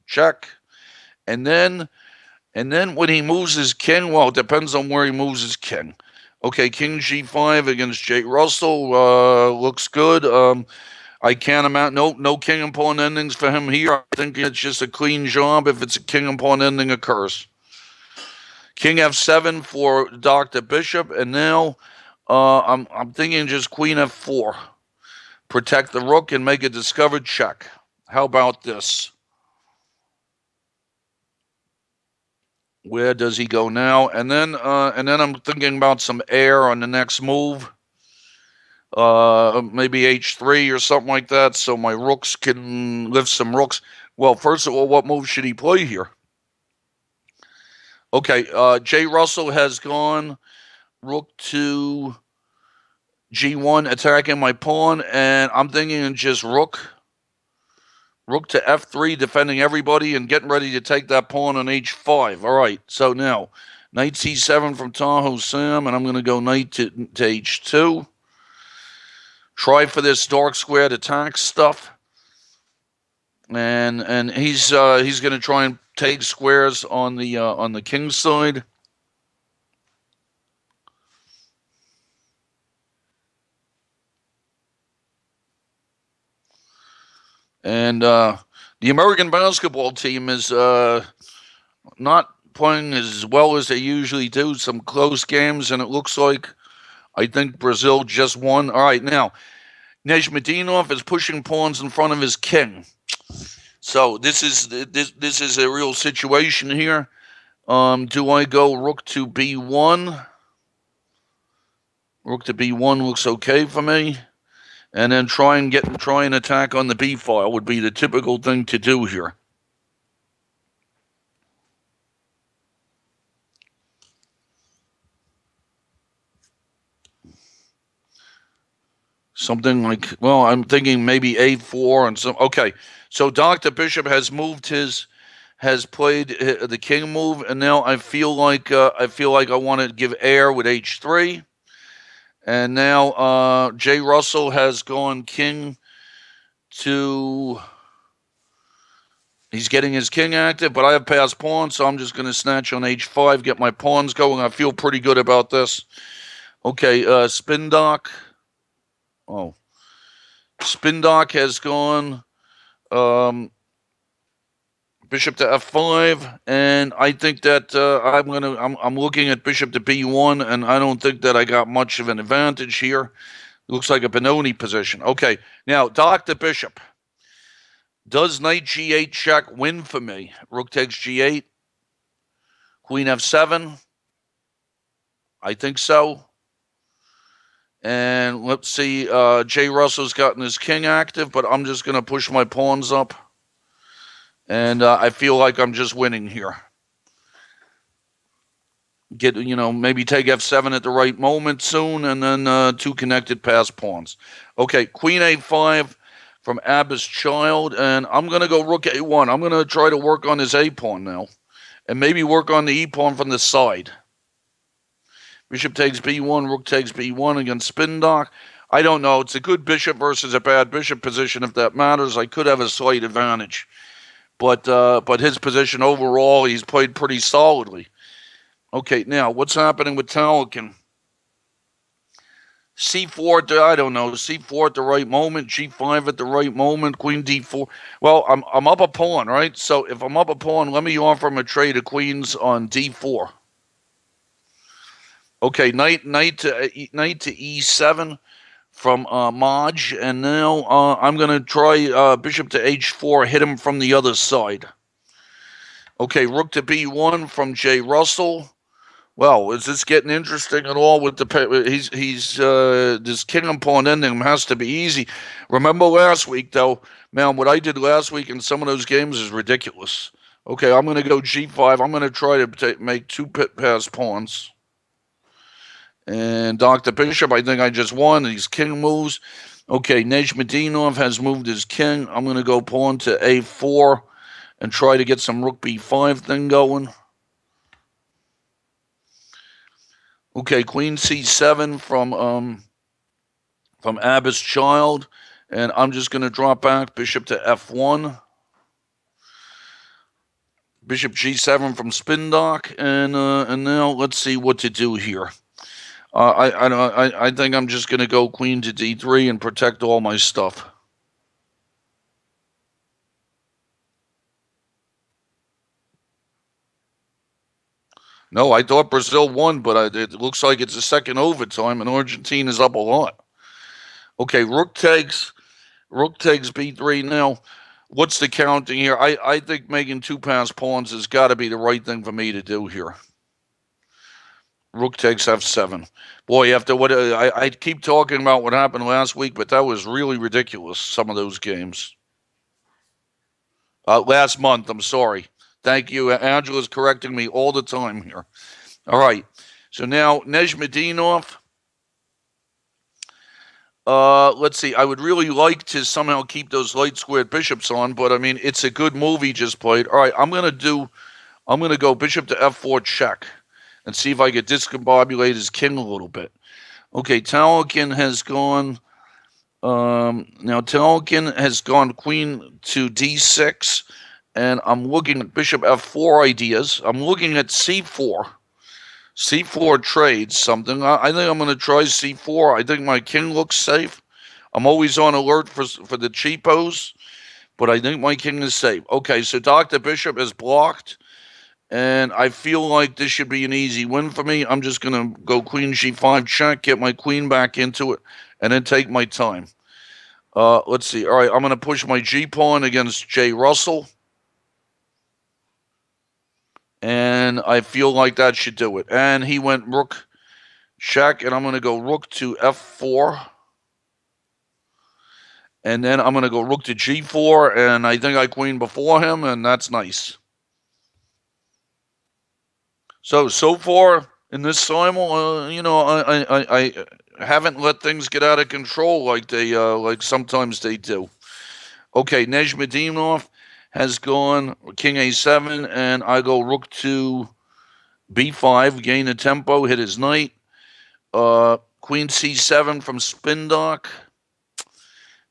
Check. And then when he moves his king, well, it depends on where he moves his king. Okay, king g5 against Jay Russell looks good. I can't amount no king and pawn endings for him here. I think it's just a clean job if it's a king and pawn ending occurs. King f7 for Dr. Bishop, and now I'm thinking just queen f4. Protect the rook and make a discovered check. How about this? Where does he go now? And then I'm thinking about some air on the next move. Maybe h3 or something like that, so my rooks can lift some rooks. Well, first of all, what move should he play here? Okay, Jay Russell has gone rook to g1, attacking my pawn, and I'm thinking just rook to f3, defending everybody and getting ready to take that pawn on h5. All right, so now knight c7 from Tahoe Sam, and I'm going to go knight to h2. try for this dark squared attack stuff. And he's going to try and take squares on the king side. And the American basketball team is not playing as well as they usually do. Some close games, and it looks like I think Brazil just won. All right, now Nejmadinov is pushing pawns in front of his king. So this is a real situation here. Do I go rook to b1? Rook to b1 looks okay for me. And then try and attack on the b file would be the typical thing to do here. Something like, well, I'm thinking maybe a4 and some. Okay, so Dr. Bishop has played the king move, and now I feel like I want to give air with h3, and now Jay Russell has gone king to. He's getting his king active, but I have passed pawn, so I'm just going to snatch on h5, get my pawns going. I feel pretty good about this. Okay, spin dock. Oh, spin dock has gone. Bishop to f5, and I think that I'm looking at bishop to b1, and I don't think that I got much of an advantage here. It looks like a Benoni position. Okay, now Dr. Bishop. Does knight g8 check win for me? Rook takes g8. Queen f7. I think so. And let's see, Jay Russell's gotten his king active, but I'm just going to push my pawns up. And I feel like I'm just winning here. Maybe take f7 at the right moment soon, and then two connected pass pawns. Okay, queen a5 from Abba's Child, and I'm going to go rook a1. I'm going to try to work on his a pawn now, and maybe work on the e pawn from the side. Bishop takes b1, rook takes b1 against spin dock. I don't know. It's a good bishop versus a bad bishop position, if that matters. I could have a slight advantage. But his position overall, he's played pretty solidly. Okay, now, what's happening with Talikin? C4, I don't know. C4 at the right moment, G5 at the right moment, Queen D4. Well, I'm up a pawn, right? So if I'm up a pawn, let me offer him a trade of queens on D4. Okay, knight to E7 from Maj, and now I'm going to try bishop to H4, hit him from the other side. Okay, rook to B1 from Jay Russell. Well, is this getting interesting at all? With this king and pawn ending has to be easy. Remember last week, though, man, what I did last week in some of those games is ridiculous. Okay, I'm going to go G5. I'm going to try to make two pass pawns. And Dr. Bishop, I think I just won. These king moves. Okay, Nejmadinov has moved his king. I'm going to go pawn to A4 and try to get some rook B5 thing going. Okay, Queen C7 from Abba's Child, and I'm just going to drop back Bishop to F1. Bishop G7 from Spindock, and now let's see what to do here. I think I'm just going to go Queen to D3 and protect all my stuff. No, I thought Brazil won, but it looks like it's a second overtime, and Argentina is up a lot. Okay, rook takes B3 now. What's the counting here? I think making two pass pawns has got to be the right thing for me to do here. Rook takes F7. Boy, after what I keep talking about what happened last week, but that was really ridiculous, some of those games. Last month, I'm sorry. Thank you. Angela's correcting me all the time here. All right. So now Nejmadinov. Let's see. I would really like to somehow keep those light squared bishops on, but I mean, it's a good move he just played. All right, I'm gonna go bishop to F4 check and see if I can discombobulate his king a little bit. Okay, Talikin has gone Now Tolkien has gone queen to d6, and I'm looking at bishop f4 ideas. I'm looking at c4. C4 trades something. I think I'm going to try c4. I think my king looks safe. I'm always on alert for the cheapos, but I think my king is safe. Okay, so Dr. Bishop is blocked, and I feel like this should be an easy win for me. I'm just going to go queen g5 check, get my queen back into it, and then take my time. Let's see. All right, I'm going to push my g-pawn against J. Russell, and I feel like that should do it. And he went rook check, and I'm going to go rook to f4. And then I'm going to go rook to g4, and I think I queen before him, and that's nice. So far in this simul, I haven't let things get out of control like sometimes they do. Okay, Nezhmadinov has gone king a7, and I go rook to b5, gain a tempo, hit his knight. Queen c7 from Spindock.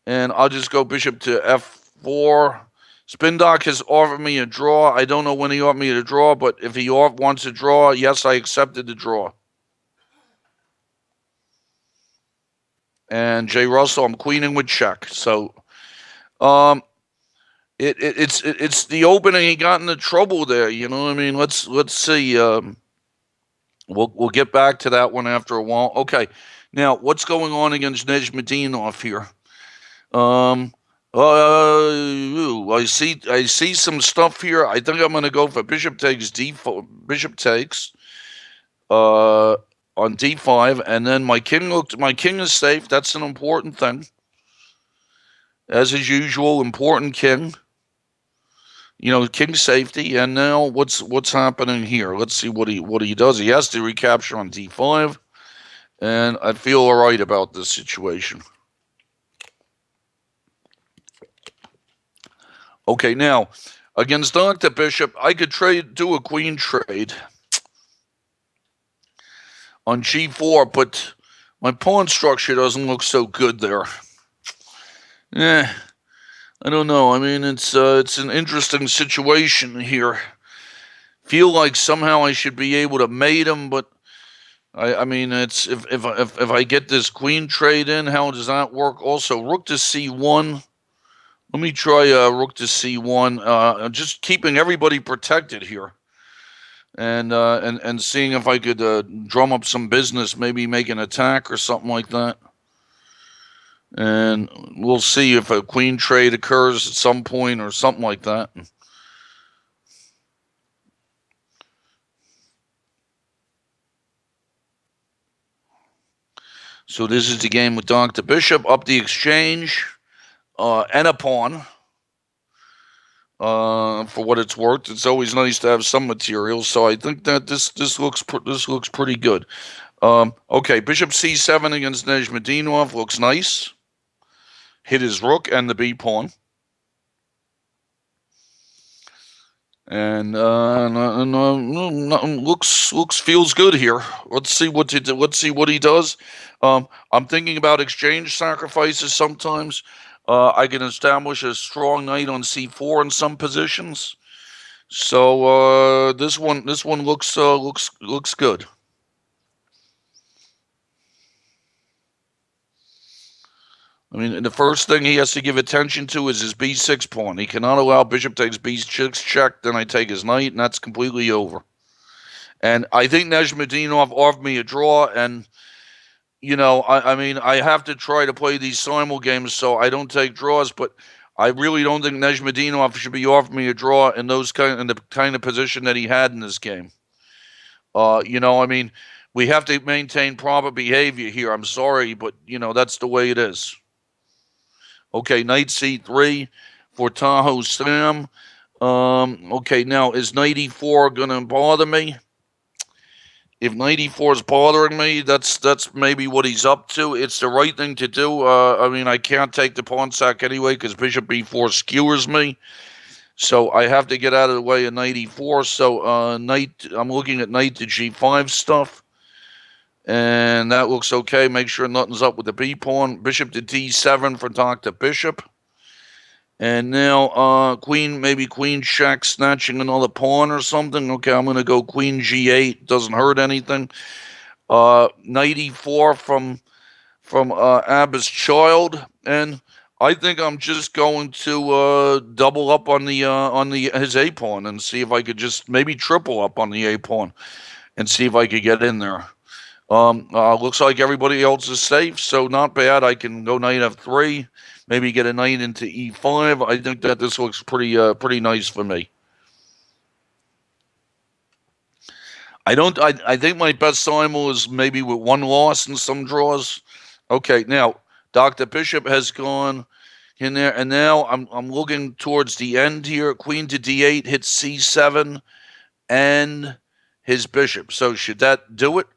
And I'll just go bishop to f4. Spindock has offered me a draw. I don't know when he offered me a draw, but if he wants a draw, yes, I accepted the draw. And J. Russell, I'm queening with check. So, it's the opening he got into trouble there. You know what I mean? Let's see. We'll get back to that one after a while. Okay, now what's going on against Nezhmadinov here? I see some stuff here. I think I'm going to go for bishop takes d4. Bishop takes on d5, and then my king is safe. That's an important thing, as is usual. Important king. King safety. And now what's happening here? Let's see what he does. He has to recapture on d5, and I feel all right about this situation. Okay, now against Dr. Bishop, I could do a queen trade on g4, but my pawn structure doesn't look so good there. I don't know. I mean, it's an interesting situation here. Feel like somehow I should be able to mate him, but I mean, it's if I get this queen trade in, how does that work? Also, rook to c1. Let me try rook to c1. Just keeping everybody protected here, and seeing if I could drum up some business, maybe make an attack or something like that. And we'll see if a queen trade occurs at some point or something like that. So this is the game with Dr. Bishop. Up the exchange, and a pawn. For what it's worth, it's always nice to have some material. So I think that this looks pretty good. Okay, bishop c7 against Nezhmadinov looks nice. Hit his rook and the b pawn. And feels good here. Let's see what he does. I'm thinking about exchange sacrifices sometimes. I can establish a strong knight on c4 in some positions. So this one looks good. I mean, the first thing he has to give attention to is his b6 pawn. He cannot allow bishop takes b6 check, then I take his knight, and that's completely over. And I think Nezhmadinov offered me a draw, and, I mean, I have to try to play these simul games so I don't take draws, but I really don't think Nezhmadinov should be offering me a draw in the kind of position that he had in this game. I mean, we have to maintain proper behavior here. I'm sorry, but, that's the way it is. Okay, knight c3 for Tahoe Sam. Okay, now is knight e4 going to bother me? If knight e4 is bothering me, that's maybe what he's up to. It's the right thing to do. I mean, I can't take the pawn sack anyway because bishop b4 skewers me. So I have to get out of the way of knight e4. So I'm looking at knight to g5 stuff. And that looks okay. Make sure nothing's up with the B pawn. Bishop to D7 for Dr. Bishop. And now queen, maybe queen check, snatching another pawn or something. Okay, I'm going to go queen G8. Doesn't hurt anything. Knight E4 from Abba's child. And I think I'm just going to double up on the his A pawn and see if I could just maybe triple up on the A pawn and see if I could get in there. Looks like everybody else is safe, so not bad. I can go knight F3, maybe get a knight into E5. I think that this looks pretty nice for me. I think my best simul is maybe with one loss and some draws. Okay, now Dr. Bishop has gone in there, and now I'm looking towards the end here. Queen to D8 hits C7 and his bishop. So should that do it?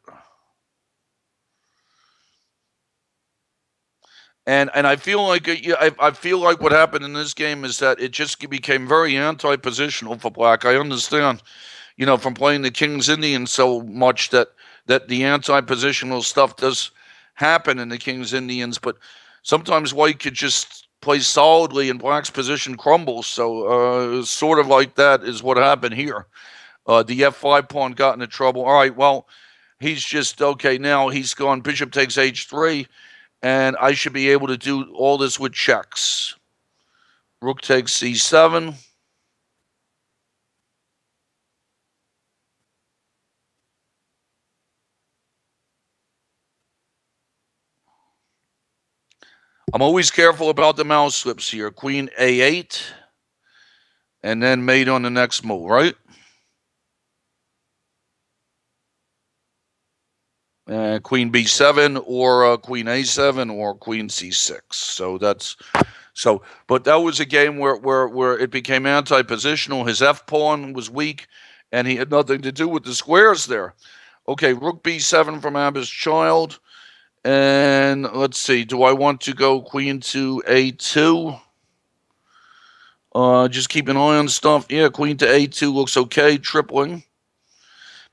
And I feel like I feel like what happened in this game is that it just became very anti-positional for black. I understand, from playing the King's Indian so much that the anti-positional stuff does happen in the King's Indians, but sometimes white could just play solidly and black's position crumbles. So sort of like that is what happened here. The F5 pawn got into trouble. All right, well, he's just okay now. He's gone. Bishop takes H3. And I should be able to do all this with checks. Rook takes C7. I'm always careful about the mouse slips here. Queen A8. And then mate on the next move, right? Queen B7 or Queen A7 or Queen C6. But that was a game where it became anti-positional. His F pawn was weak, and he had nothing to do with the squares there. Okay, Rook B7 from Abba's child. And let's see, do I want to go queen to A2? Just keep an eye on stuff. Yeah, queen to A2 looks okay, tripling.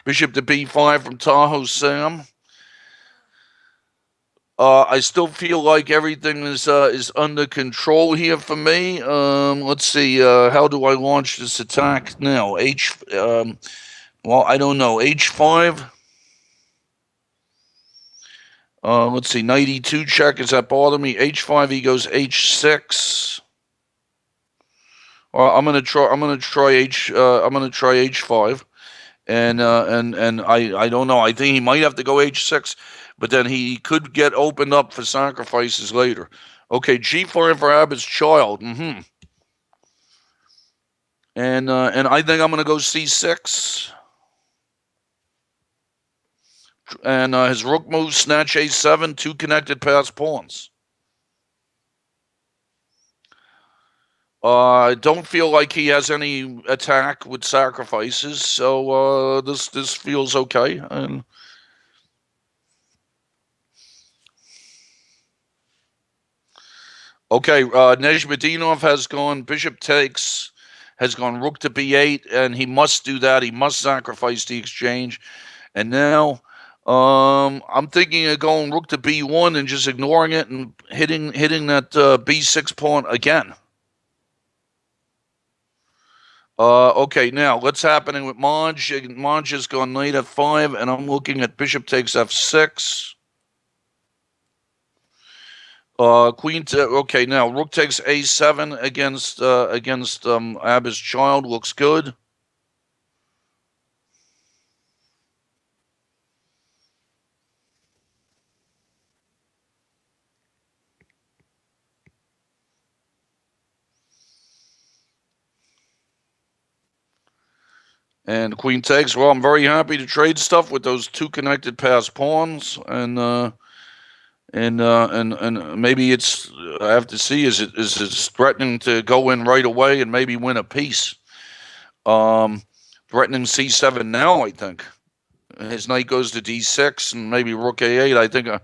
Bishop to B5 from Tahoe Sam. I still feel like everything is under control here for me. Let's see. How do I launch this attack now? Well, I don't know. H5. Let's see. Knight E2 check. Does that bother me? H5. He goes H6. I'm gonna try. I'm gonna try H5, and I don't know. I think he might have to go H6, but then he could get opened up for sacrifices later. Okay, G4 for Abbott's child. And I think I'm gonna go C6, and his rook moves snatch A7, two connected pass pawns. I don't feel like he has any attack with sacrifices, so this feels okay. And okay, Nezhmadinov has gone bishop takes, has gone rook to b8, and he must do that. He must sacrifice the exchange. And now I'm thinking of going rook to b1 and just ignoring it and hitting that b6 pawn again. Okay, now what's happening with Maj? Maj has gone knight f5, and I'm looking at bishop takes f6. Queen to okay now rook takes a7 against Abba's child looks good. And queen takes. Well, I'm very happy to trade stuff with those two connected pass pawns, and maybe it's I have to see is it threatening to go in right away and maybe win a piece. Threatening C7 now, I think. His knight goes to D6 and maybe rook A8. I think I'm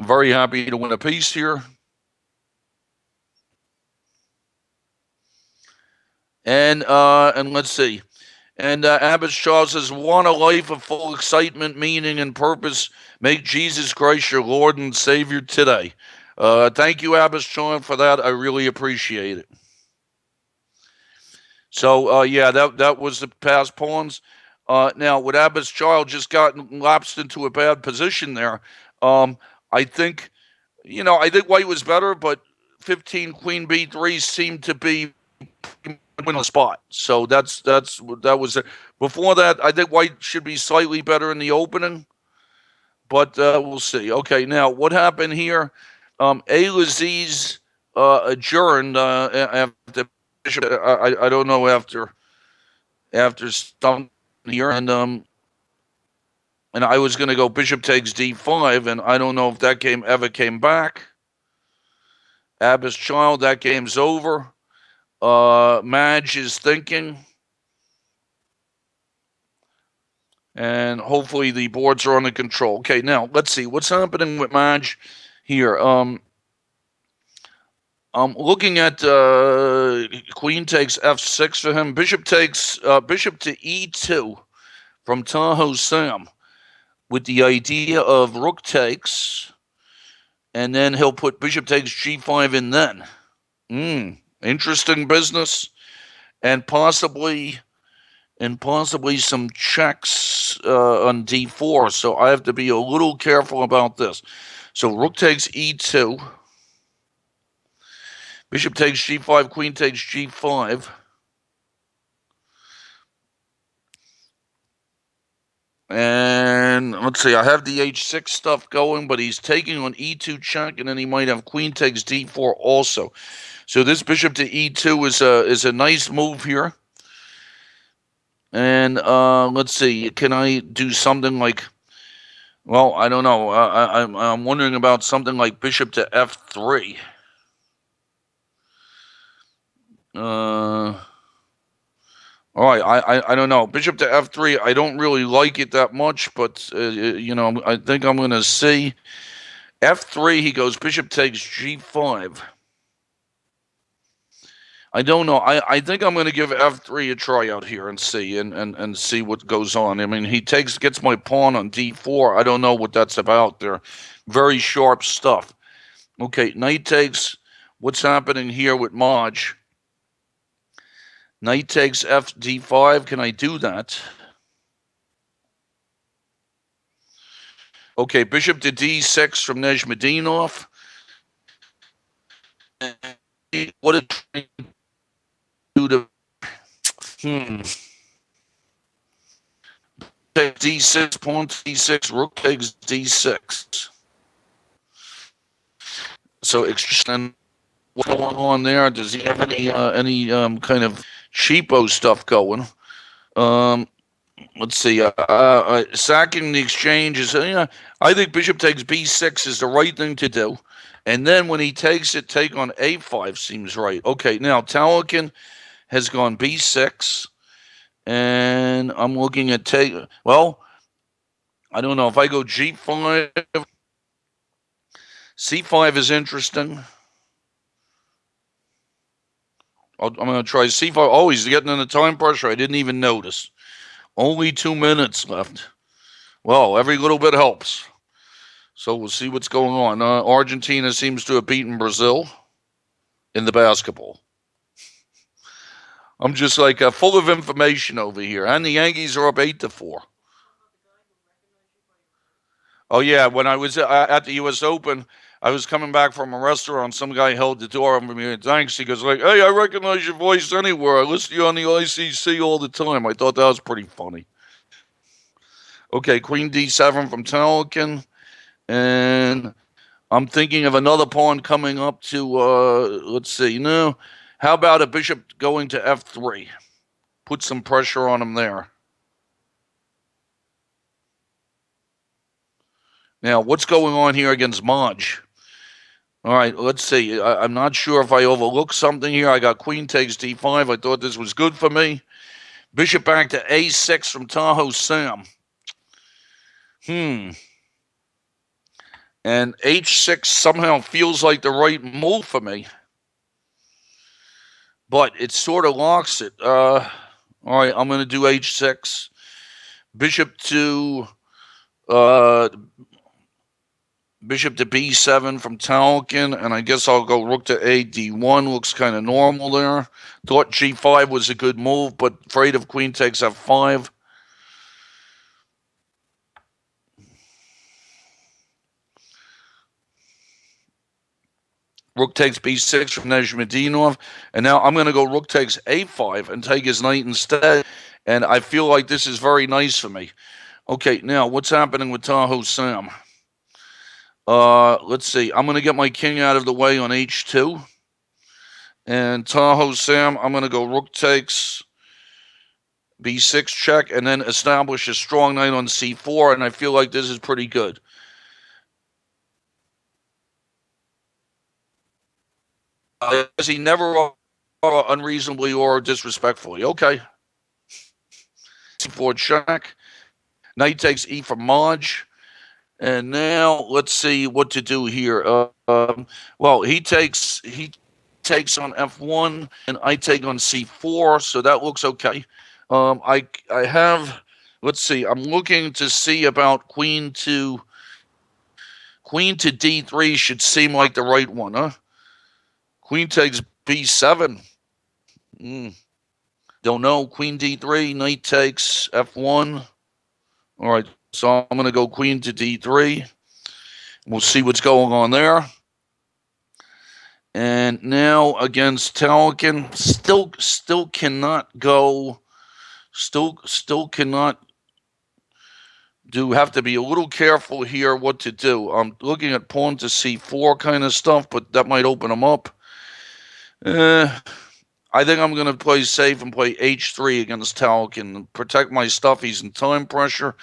very happy to win a piece here. And let's see. And Abbott Shaw says, "Want a life of full excitement, meaning, and purpose? Make Jesus Christ your Lord and Savior today." Thank you, Abbott Shaw, for that. I really appreciate it. So, yeah, that was the past pawns. Now, with Abbott's child just gotten lapsed into a bad position there, I think, I think white was better, but 15 queen b3 seemed to be win the spot. So that was it. Before that, I think white should be slightly better in the opening, but we'll see. Okay, now what happened here? A Laziz adjourned after Bishop. I don't know after something here, and I was going to go Bishop takes d5, and I don't know if that game ever came back. Abba's child, that game's over. Madge is thinking. And hopefully the boards are under control. Okay, now let's see what's happening with Madge here. I'm looking at Queen takes f6 for him. Bishop takes Bishop to e2 from Tahoe Sam with the idea of Rook takes, and then he'll put Bishop takes g5 in then. Interesting business, and possibly some checks on d4. So I have to be a little careful about this. So Rook takes e2. Bishop takes g5. Queen takes g5. And let's see, I have the h6 stuff going, but he's taking on e2 check, and then he might have queen takes d4 also. So this bishop to e2 is a nice move here. And let's see, can I do something like, well, I don't know. I'm wondering about something like bishop to f3. All right, I don't know. Bishop to f3, I don't really like it that much, but, I think I'm going to see. f3, he goes bishop takes g5. I don't know. I think I'm going to give f3 a try out here and see and see what goes on. I mean, he gets my pawn on d4. I don't know what that's about there. Very sharp stuff. Okay, knight takes. What's happening here with Maj? Knight takes f d5. Can I do that? Okay, bishop to d6 from Nejmadinov. What did do to take d6, pawn to d6, rook takes d6. So interesting. What's going on there? Does he have any kind of cheapo stuff going? Let's see. Sacking the exchange is. I think bishop takes b6 is the right thing to do, and then when he takes it, take on a5 seems right. Okay, now Talakin has gone b6, and I'm looking at take. Well, I don't know if I go g5. c5 is interesting. I'm going to try c5. Oh, he's getting in the time pressure. I didn't even notice. Only 2 minutes left. Well, every little bit helps. So we'll see what's going on. Argentina seems to have beaten Brazil in the basketball. I'm just like full of information over here. And the Yankees are up 8-4. Oh, yeah. When I was at the U.S. Open, I was coming back from a restaurant. Some guy held the door over me. Thanks. He goes like, "Hey, I recognize your voice anywhere. I listen to you on the ICC all the time." I thought that was pretty funny. Okay, Queen D7 from Talakin. And I'm thinking of another pawn coming up to, let's see, no. How about a bishop going to f3? Put some pressure on him there. Now, what's going on here against Maj? All right, let's see. I'm not sure if I overlooked something here. I got queen takes d5. I thought this was good for me. Bishop back to a6 from Tahoe Sam. And h6 somehow feels like the right move for me. But it sort of locks it. All right, I'm going to do h6. Bishop to uh, bishop to b7 from Talcon, and I guess I'll go rook to a d1. Looks kind of normal there. Thought g5 was a good move, but afraid of queen takes f5. Rook takes b6 from Nezhmadinov, and now I'm going to go rook takes a5 and take his knight instead, and I feel like this is very nice for me. Okay, now what's happening with Tahoe Sam? Let's see. I'm going to get my king out of the way on h2. And Tahoe Sam, I'm going to go rook takes b6 check and then establish a strong knight on c4, and I feel like this is pretty good. He never unreasonably or disrespectfully. Okay. c4 check. Knight takes e for Maj. And now let's see what to do here. Well, he takes on f1, and I take on c4, so that looks okay. I have, let's see. I'm looking to see about queen to d3 should seem like the right one, huh? Queen takes b7. Don't know. Queen d3, knight takes f1. All right, so I'm going to go queen to d3. We'll see what's going on there. And now against Talcon, still cannot go. Still cannot do. Have to be a little careful here what to do. I'm looking at pawn to c4 kind of stuff, but that might open him up. I think I'm going to play safe and play h3 against Talcon and protect my stuff. He's in time pressure.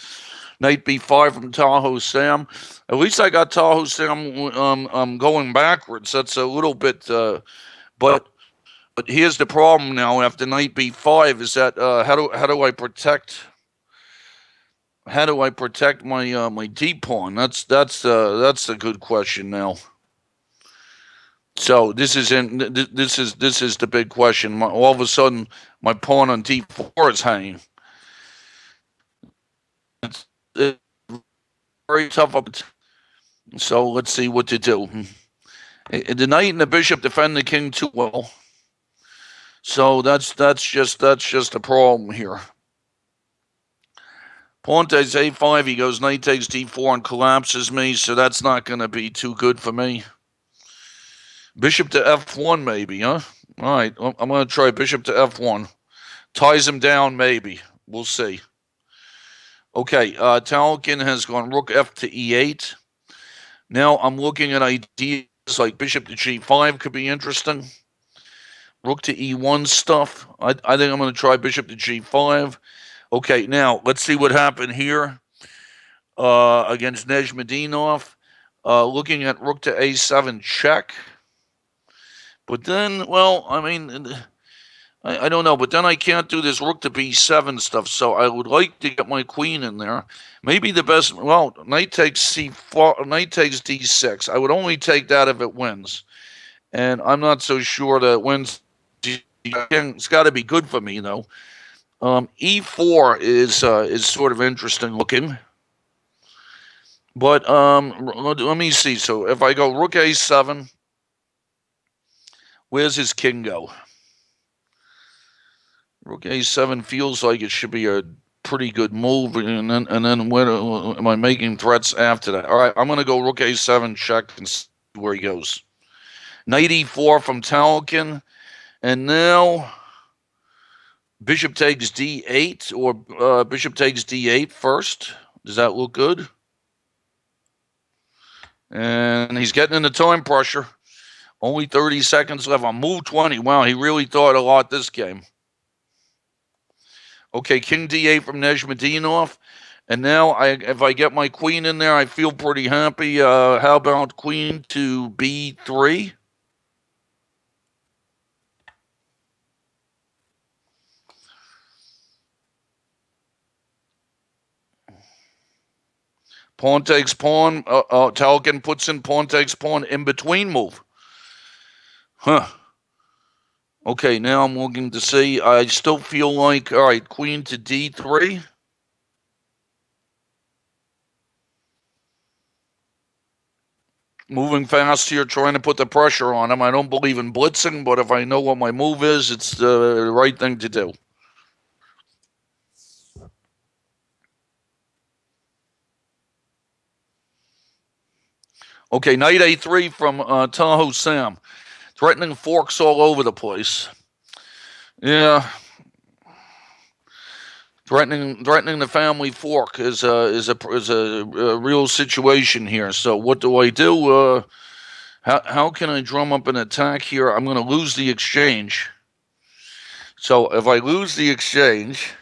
Knight b5 from Tahoe Sam. At least I got Tahoe Sam going backwards. That's a little bit, but here's the problem now. After knight b5, is that how do I protect? How do I protect my my d pawn? That's a good question now. So this is the big question. All of a sudden, my pawn on d4 is hanging. It's very tough up. So let's see what to do. The knight and the bishop defend the king too well. So that's just a problem here. Pawn takes a5. He goes knight takes d4 and collapses me. So that's not going to be too good for me. Bishop to f1 maybe, huh? All right, I'm going to try bishop to f1. Ties him down maybe. We'll see. Okay, Talcon has gone rook f to e8. Now I'm looking at ideas like bishop to g5 could be interesting. Rook to e1 stuff. I think I'm going to try bishop to g5. Okay, now let's see what happened here against Nezhmadinov. Looking at rook to a7 check. But then, well, I mean, I don't know. But then I can't do this rook to b7 stuff. So I would like to get my queen in there. Maybe the best, well, knight takes c4, knight takes d6. I would only take that if it wins. And I'm not so sure that it wins. It's got to be good for me, though. E4 is sort of interesting looking. But let me see. So if I go rook a7, where's his king go? Rook a7 feels like it should be a pretty good move, and then where am I making threats after that? All right, I'm going to go rook a7 check and see where he goes. Knight e4 from Talcon, and now bishop takes d8 or bishop takes d8 first. Does that look good? And he's getting into time pressure. Only 30 seconds left on move 20. Wow, he really thought a lot this game. Okay, king d8 from Nezhmadinov. And now if I get my queen in there, I feel pretty happy. How about queen to b3? Pawn takes pawn. Talcon puts in pawn takes pawn in between move. Huh. Okay, now I'm looking to see. I still feel like, all right, queen to d3. Moving fast here, trying to put the pressure on him. I don't believe in blitzing, but if I know what my move is, it's the right thing to do. Okay, knight a3 from Tahoe Sam. Threatening forks all over the place. Yeah, threatening the family fork is a real situation here. So what do I do? How can I drum up an attack here? I'm going to lose the exchange. So if I lose the exchange,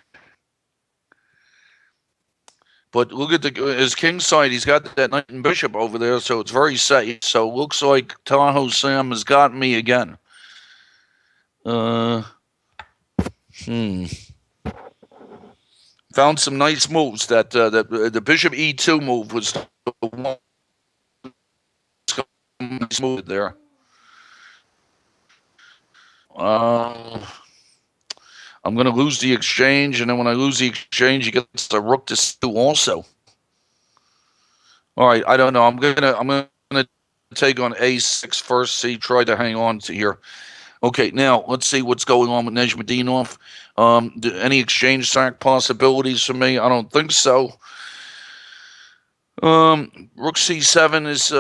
but look at his king side. He's got that knight and bishop over there, so it's very safe. So looks like Tahoe Sam has got me again. Uh, hmm. Found some nice moves. That the bishop e2 move was the one move there. Uh, I'm going to lose the exchange, and then when I lose the exchange, he gets the rook to c2 also. All right, I don't know. I'm gonna take on a6 first. See, try to hang on to here. Okay, now let's see what's going on with Nejmadinov. Any exchange sack possibilities for me? I don't think so. Rook c7 is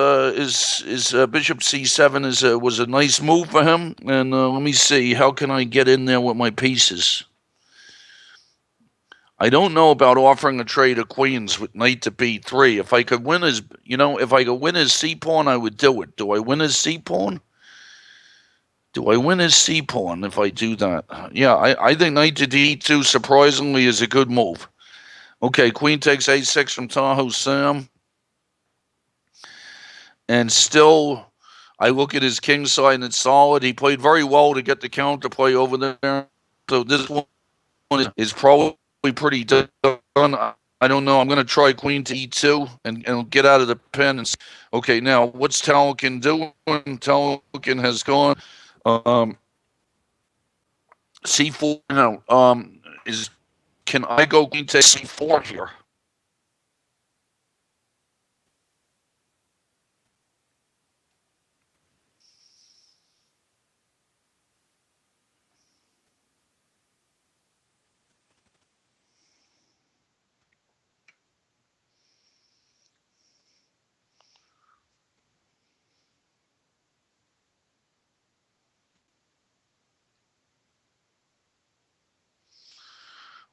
bishop c7 was a nice move for him. And let me see, how can I get in there with my pieces? I don't know about offering a trade of queens with knight to b3. If I could win his c pawn, I would do it. Do I win his c pawn? Do I win his c pawn if I do that? Yeah, I think knight to d2 surprisingly is a good move. Okay, queen takes a6 from Tahoe Sam. And still, I look at his king side and it's solid. He played very well to get the counterplay over there. So this one is probably pretty done. I don't know. I'm going to try queen to e2 and get out of the pen. Okay, now what's Talkin doing? Talkin has gone c4 now. Is Can I go queen to c4 here?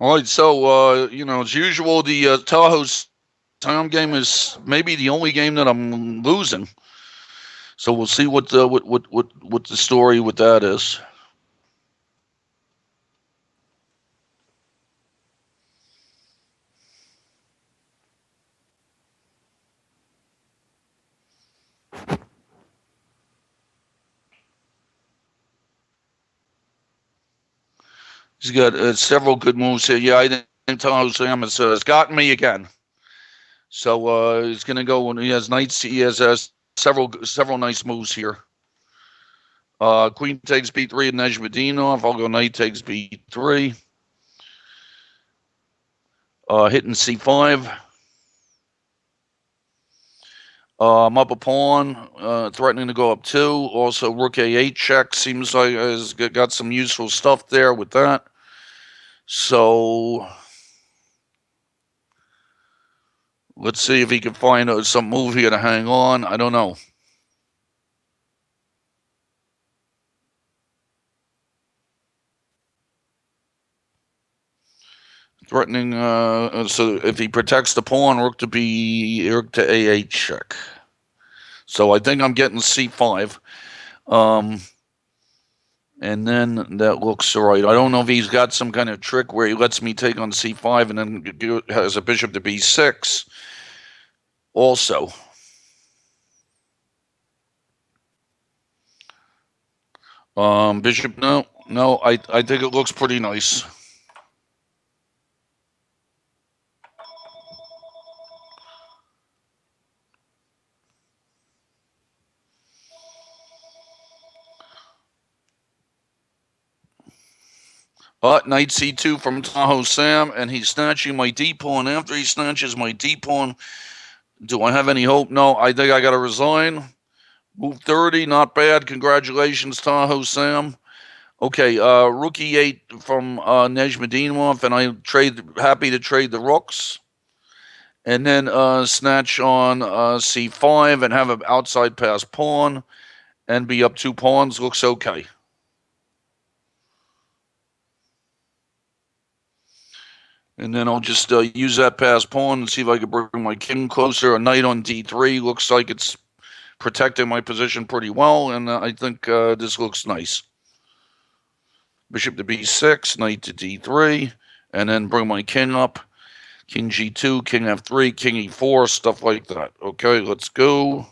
All right, so as usual, the Tahoe's time game is maybe the only game that I'm losing. So we'll see what the story with that is. He's got several good moves here. Yeah, I think Tahoe Sam has gotten me again. So he's going to go when he has knights. He has several nice moves here. Queen takes b3 and Nejmadinov. I'll go knight takes b3. Hitting c5. I'm up a pawn, threatening to go up 2. Also, rook a8 check seems like has got some useful stuff there with that. So let's see if he can find some move here to hang on. I don't know. Threatening. So if he protects the pawn, rook to a8 check. So I think I'm getting c5. And then that looks all right. I don't know if he's got some kind of trick where he lets me take on c5 and then has a bishop to b6. Also, bishop. No. I think it looks pretty nice. Knight c2 from Tahoe Sam, and he's snatching my d-pawn. After he snatches my d-pawn, do I have any hope? No, I think I got to resign. Move 30, not bad. Congratulations, Tahoe Sam. Okay, rook e8 from Nejmadinov, and happy to trade the rooks. And then snatch on c5 and have an outside pass pawn and be up 2 pawns. Looks okay. And then I'll just use that pass pawn and see if I can bring my king closer. A knight on d3 looks like it's protecting my position pretty well, and I think this looks nice. Bishop to b6, knight to d3, and then bring my king up. King g2, king f3, king e4, stuff like that. Okay, let's go.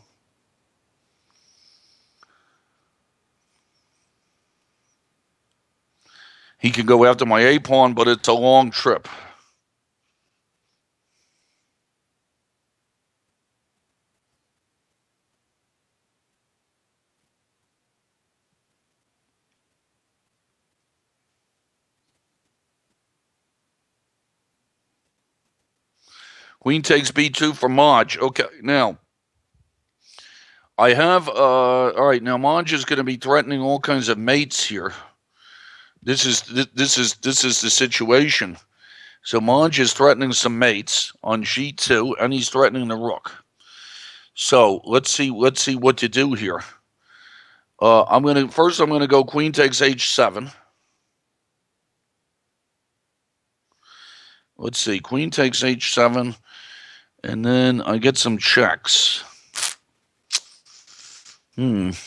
He can go after my a-pawn, but it's a long trip. Queen takes b2 for Maj. Okay, now I have all right. Now Maj is going to be threatening all kinds of mates here. This is the situation. So Maj is threatening some mates on g2, and he's threatening the rook. So let's see what to do here. I'm gonna go queen takes h7. Let's see, queen takes h7, and then I get some checks. Let's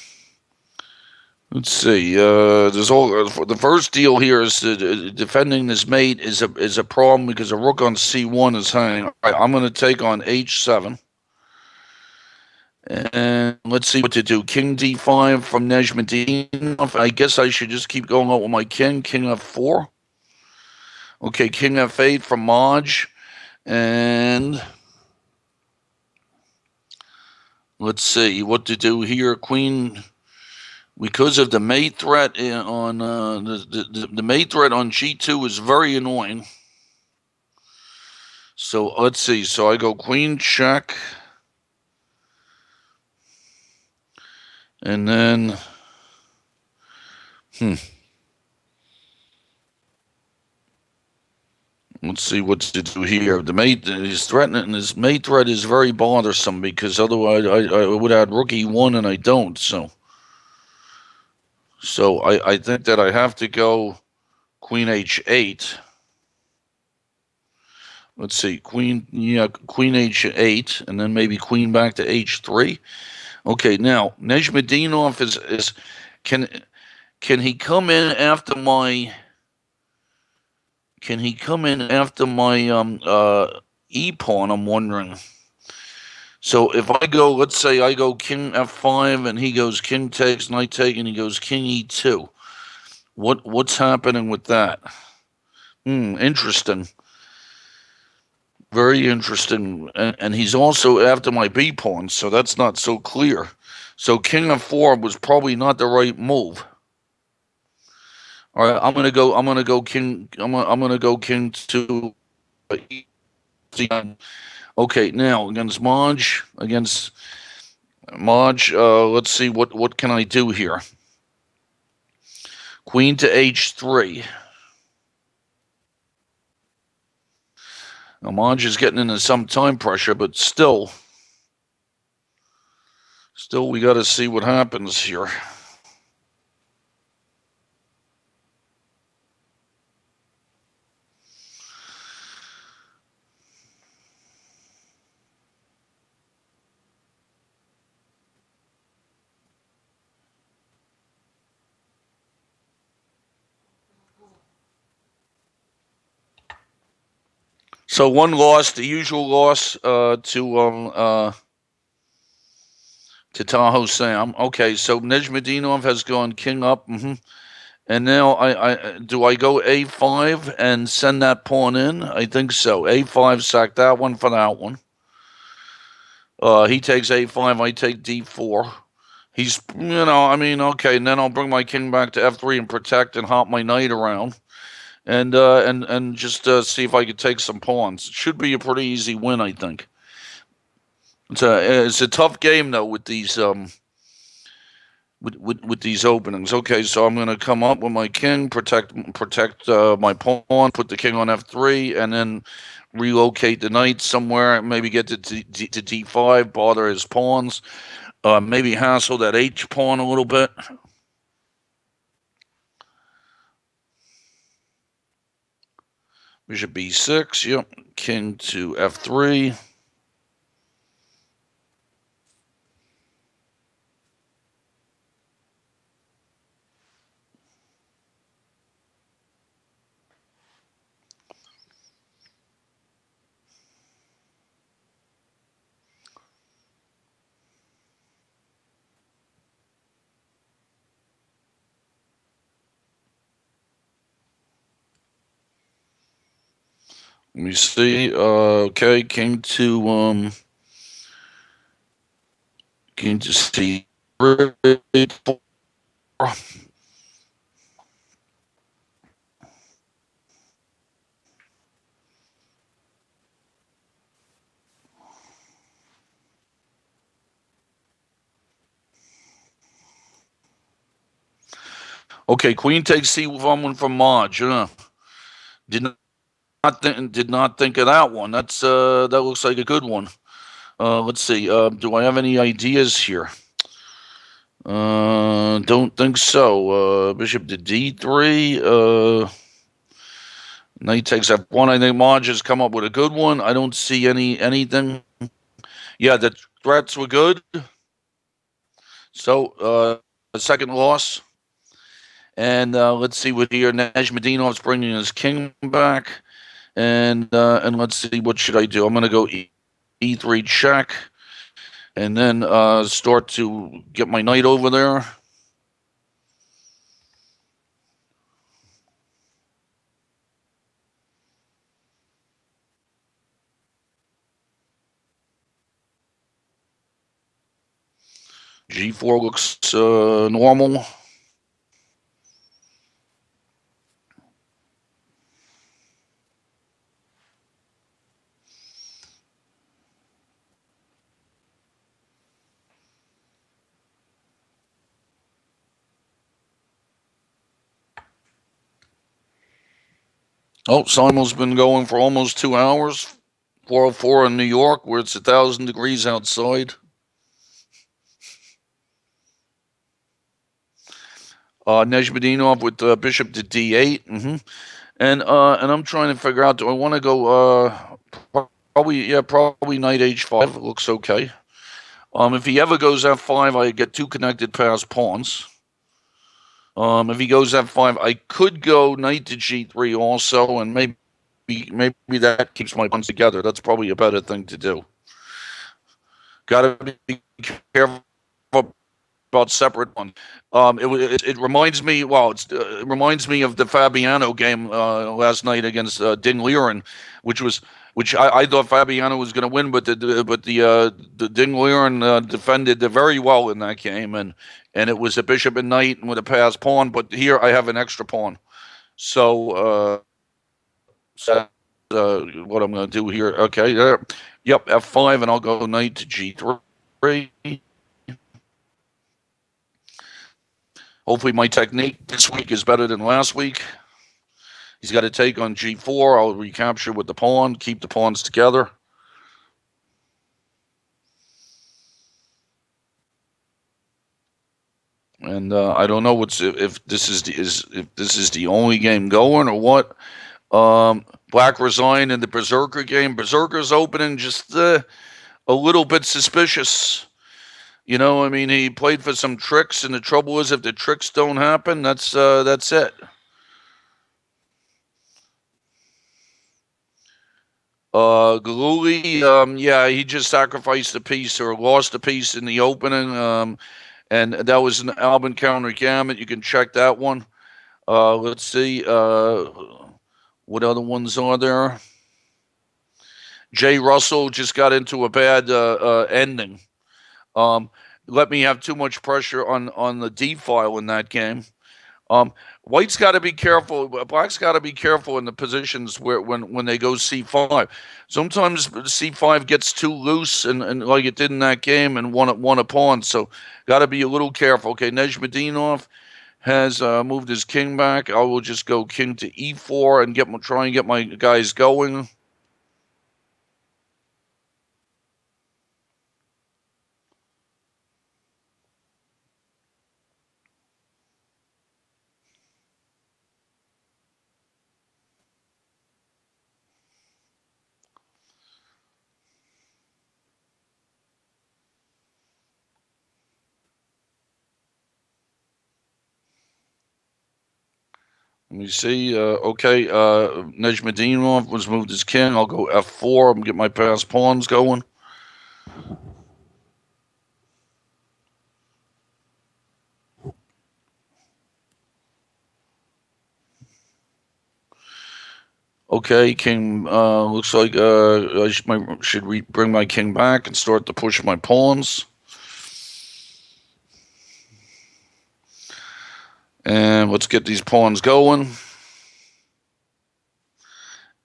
see. There's the first deal here is defending this mate is a problem because a rook on c1 is hanging. All right, I'm going to take on h7, and let's see what to do. King d5 from Nejmadinov. I guess I should just keep going out with my king. King f4. Okay, king f8 from Maj, and let's see what to do here. Queen. Because of the mate threat on the mate threat on g2 is very annoying. So let's see. So I go queen check, and then let's see what to do here. The mate is threatening, and his mate threat is very bothersome because otherwise I would add rook e1 and I don't. So I think that I have to go queen h8. Let's see, queen h8, and then maybe queen back to h3. Okay, now Nejmadinov is can he come in after my e pawn? I'm wondering. So if I go, let's say I go king f5 and he goes king takes, knight take, and he goes king e2. What's happening with that? Interesting. Very interesting. And he's also after my b pawn, so that's not so clear. So king f4 was probably not the right move. All right, I'm gonna go king. I'm gonna go king to. Okay, now against Maj. Let's see what can I do here. Queen to h3. Now Maj is getting into some time pressure, but still we got to see what happens here. So one loss, the usual loss to Tahoe Sam. Okay, so Nejmadinov has gone king up, and now do I go a5 and send that pawn in? I think so. A5, sack that one for that one. He takes a5, I take d4. He's, okay, and then I'll bring my king back to f3 and protect and hop my knight around. and just see if I could take some pawns. It should be a pretty easy win, I think. It's a tough game though with these with these openings. Okay, so I'm going to come up with my king, protect my pawn, put the king on f3, and then relocate the knight somewhere. Maybe get to d5, bother his pawns. Maybe hassle that h pawn a little bit. Bishop b6. Yep. King to f3. Let me see. Okay, king to c3. Okay, queen takes c1 from Maj. Did did not think of that one. That looks like a good one. Let's see. Do I have any ideas here? Don't think so. Bishop to d3. Knight takes f1. I think Maj has come up with a good one. I don't see anything. Yeah, the threats were good. So second loss. And let's see what here. Najmadinov's bringing his king back. And let's see, what should I do? I'm going to go e3 check, and then start to get my knight over there. G4 looks normal. Oh, Simon's been going for almost 2 hours. 4:04 in New York, where it's 1,000 degrees outside. Nejmadinov with bishop to d8. And I'm trying to figure out, do I want to go probably knight h5. It looks okay. If he ever goes f5, I get two connected passed pawns. If he goes f5, I could go knight to g3 also, and maybe that keeps my pawns together. That's probably a better thing to do. Got to be careful about separate ones. It reminds me. Well, it reminds me of the Fabiano game last night against Ding Liren, which I thought Fabiano was going to win, but the Ding Liren defended very well in that game, and it was a bishop and knight with a passed pawn. But here I have an extra pawn, so what I'm going to do here. Okay, there. Yep, f5, and I'll go knight to g3. Hopefully my technique this week is better than last week. He's got to take on g4. I'll recapture with the pawn, keep the pawns together. And I don't know if this is the only game going or what. Black resigned in the Berserker game. Berserker's opening just a little bit suspicious. You know, I mean, he played for some tricks, and the trouble is, if the tricks don't happen, that's it. Galuli, yeah, he just sacrificed a piece or lost a piece in the opening, and that was an Albin counter gamut. You can check that one. Let's see, what other ones are there? Jay Russell just got into a bad ending. Let me have too much pressure on the D file in that game. Um, White's got to be careful. Black's got to be careful in the positions where when they go c5. Sometimes c5 gets too loose and like it did in that game and won a pawn. So got to be a little careful. Okay, Nezhmadinov has moved his king back. I will just go king to e4 and try and get my guys going. Let me see. Okay, Nezhmadinov was moved his king. I'll go f4 and get my passed pawns going. Okay, king. Looks like I should bring my king back and start to push my pawns. And let's get these pawns going.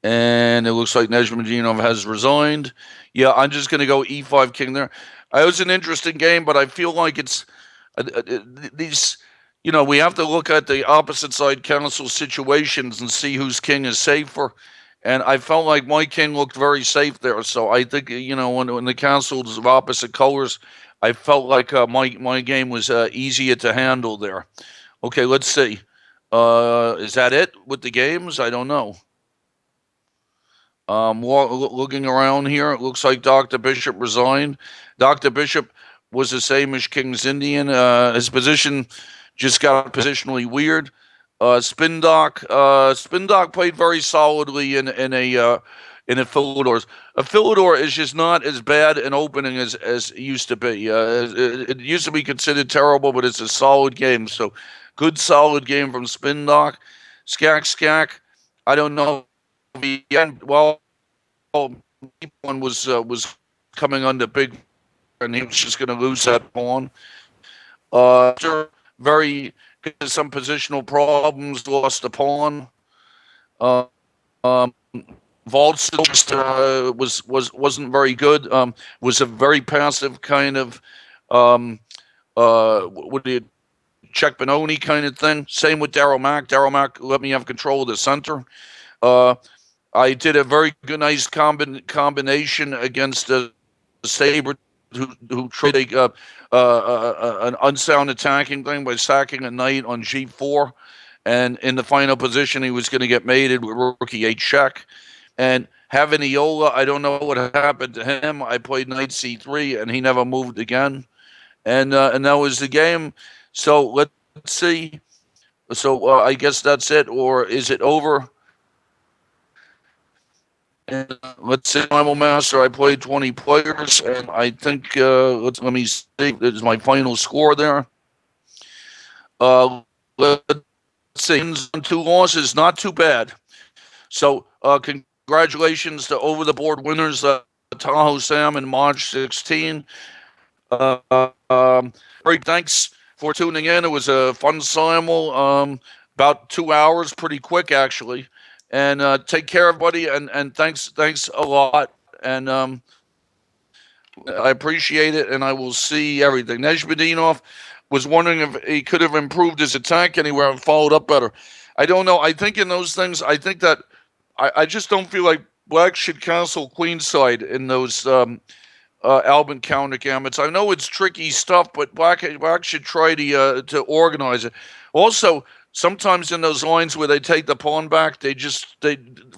And it looks like Nezhmadinov has resigned. Yeah, I'm just going to go e5 king there. It was an interesting game, but I feel like it's these. We have to look at the opposite side council situations and see whose king is safer. And I felt like my king looked very safe there. So I think when the councils of opposite colors, I felt like my game was easier to handle there. Okay, let's see. Is that it with the games? I don't know. Looking around here, it looks like Dr. Bishop resigned. Dr. Bishop was the same as King's Indian. His position just got positionally weird. Spindock played very solidly in a Philidor. A Philidor is just not as bad an opening as it used to be. It used to be considered terrible, but it's a solid game. So, good solid game from Spindock. Skak. I don't know. Well, one was coming under big, and he was just going to lose that pawn. After very some positional problems, lost the pawn. Uh, um, Voltz just wasn't very good. Was a very passive kind of what do you check Benoni kind of thing. Same with Darrow Mack. Darrow Mack let me have control of the center. Uh, I did a very good, nice combination against a Saber who tried an unsound attacking thing by sacking a knight on g4, and in the final position he was going to get mated with rook e8 check. And having Iola, I don't know what happened to him. I played knight c3, and he never moved again. And that was the game. So let's see. So I guess that's it, or is it over? And let's say SimulMaster, I played 20 players, and I think let me see. This is my final score there. Let's see, 2 losses, not too bad. So congratulations to over the board winners, Tahoe Sam and March 16. Great, thanks for tuning in. It was a fun simul. About 2 hours, pretty quick actually. And take care, everybody, and thanks a lot. And I appreciate it, and I will see everything. Nezhmadinov was wondering if he could have improved his attack anywhere and followed up better. I don't know. I think in those things, I think that I just don't feel like Black should cancel queenside in those Albin counter gambits. I know it's tricky stuff, but Black should try to organize it. Also, sometimes in those lines where they take the pawn back, they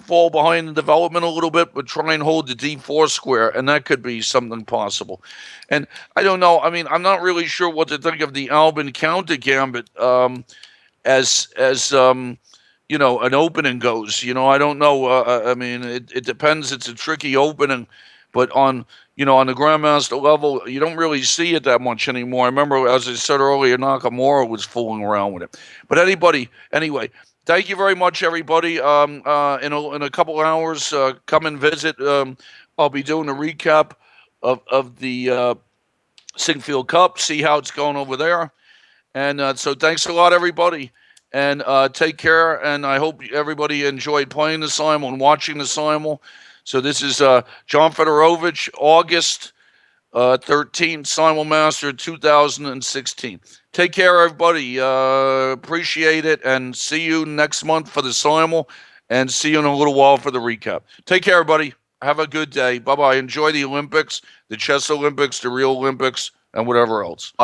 fall behind in development a little bit, but try and hold the d4 square, and that could be something possible. And I don't know. I mean, I'm not really sure what to think of the Albin counter gambit as an opening goes. I don't know. I mean, it depends. It's a tricky opening, but on the grandmaster level, you don't really see it that much anymore. I remember, as I said earlier, Nakamura was fooling around with it. But anyway, thank you very much, everybody. In a couple hours, come and visit. I'll be doing a recap of the Singfield Cup, see how it's going over there. And so thanks a lot, everybody. And take care. And I hope everybody enjoyed playing the Simul and watching the Simul. So this is John Fedorowicz, August 13th, SimulMaster 2016. Take care, everybody. Appreciate it. And see you next month for the Simul. And see you in a little while for the recap. Take care, everybody. Have a good day. Bye-bye. Enjoy the Olympics, the Chess Olympics, the Rio Olympics, and whatever else.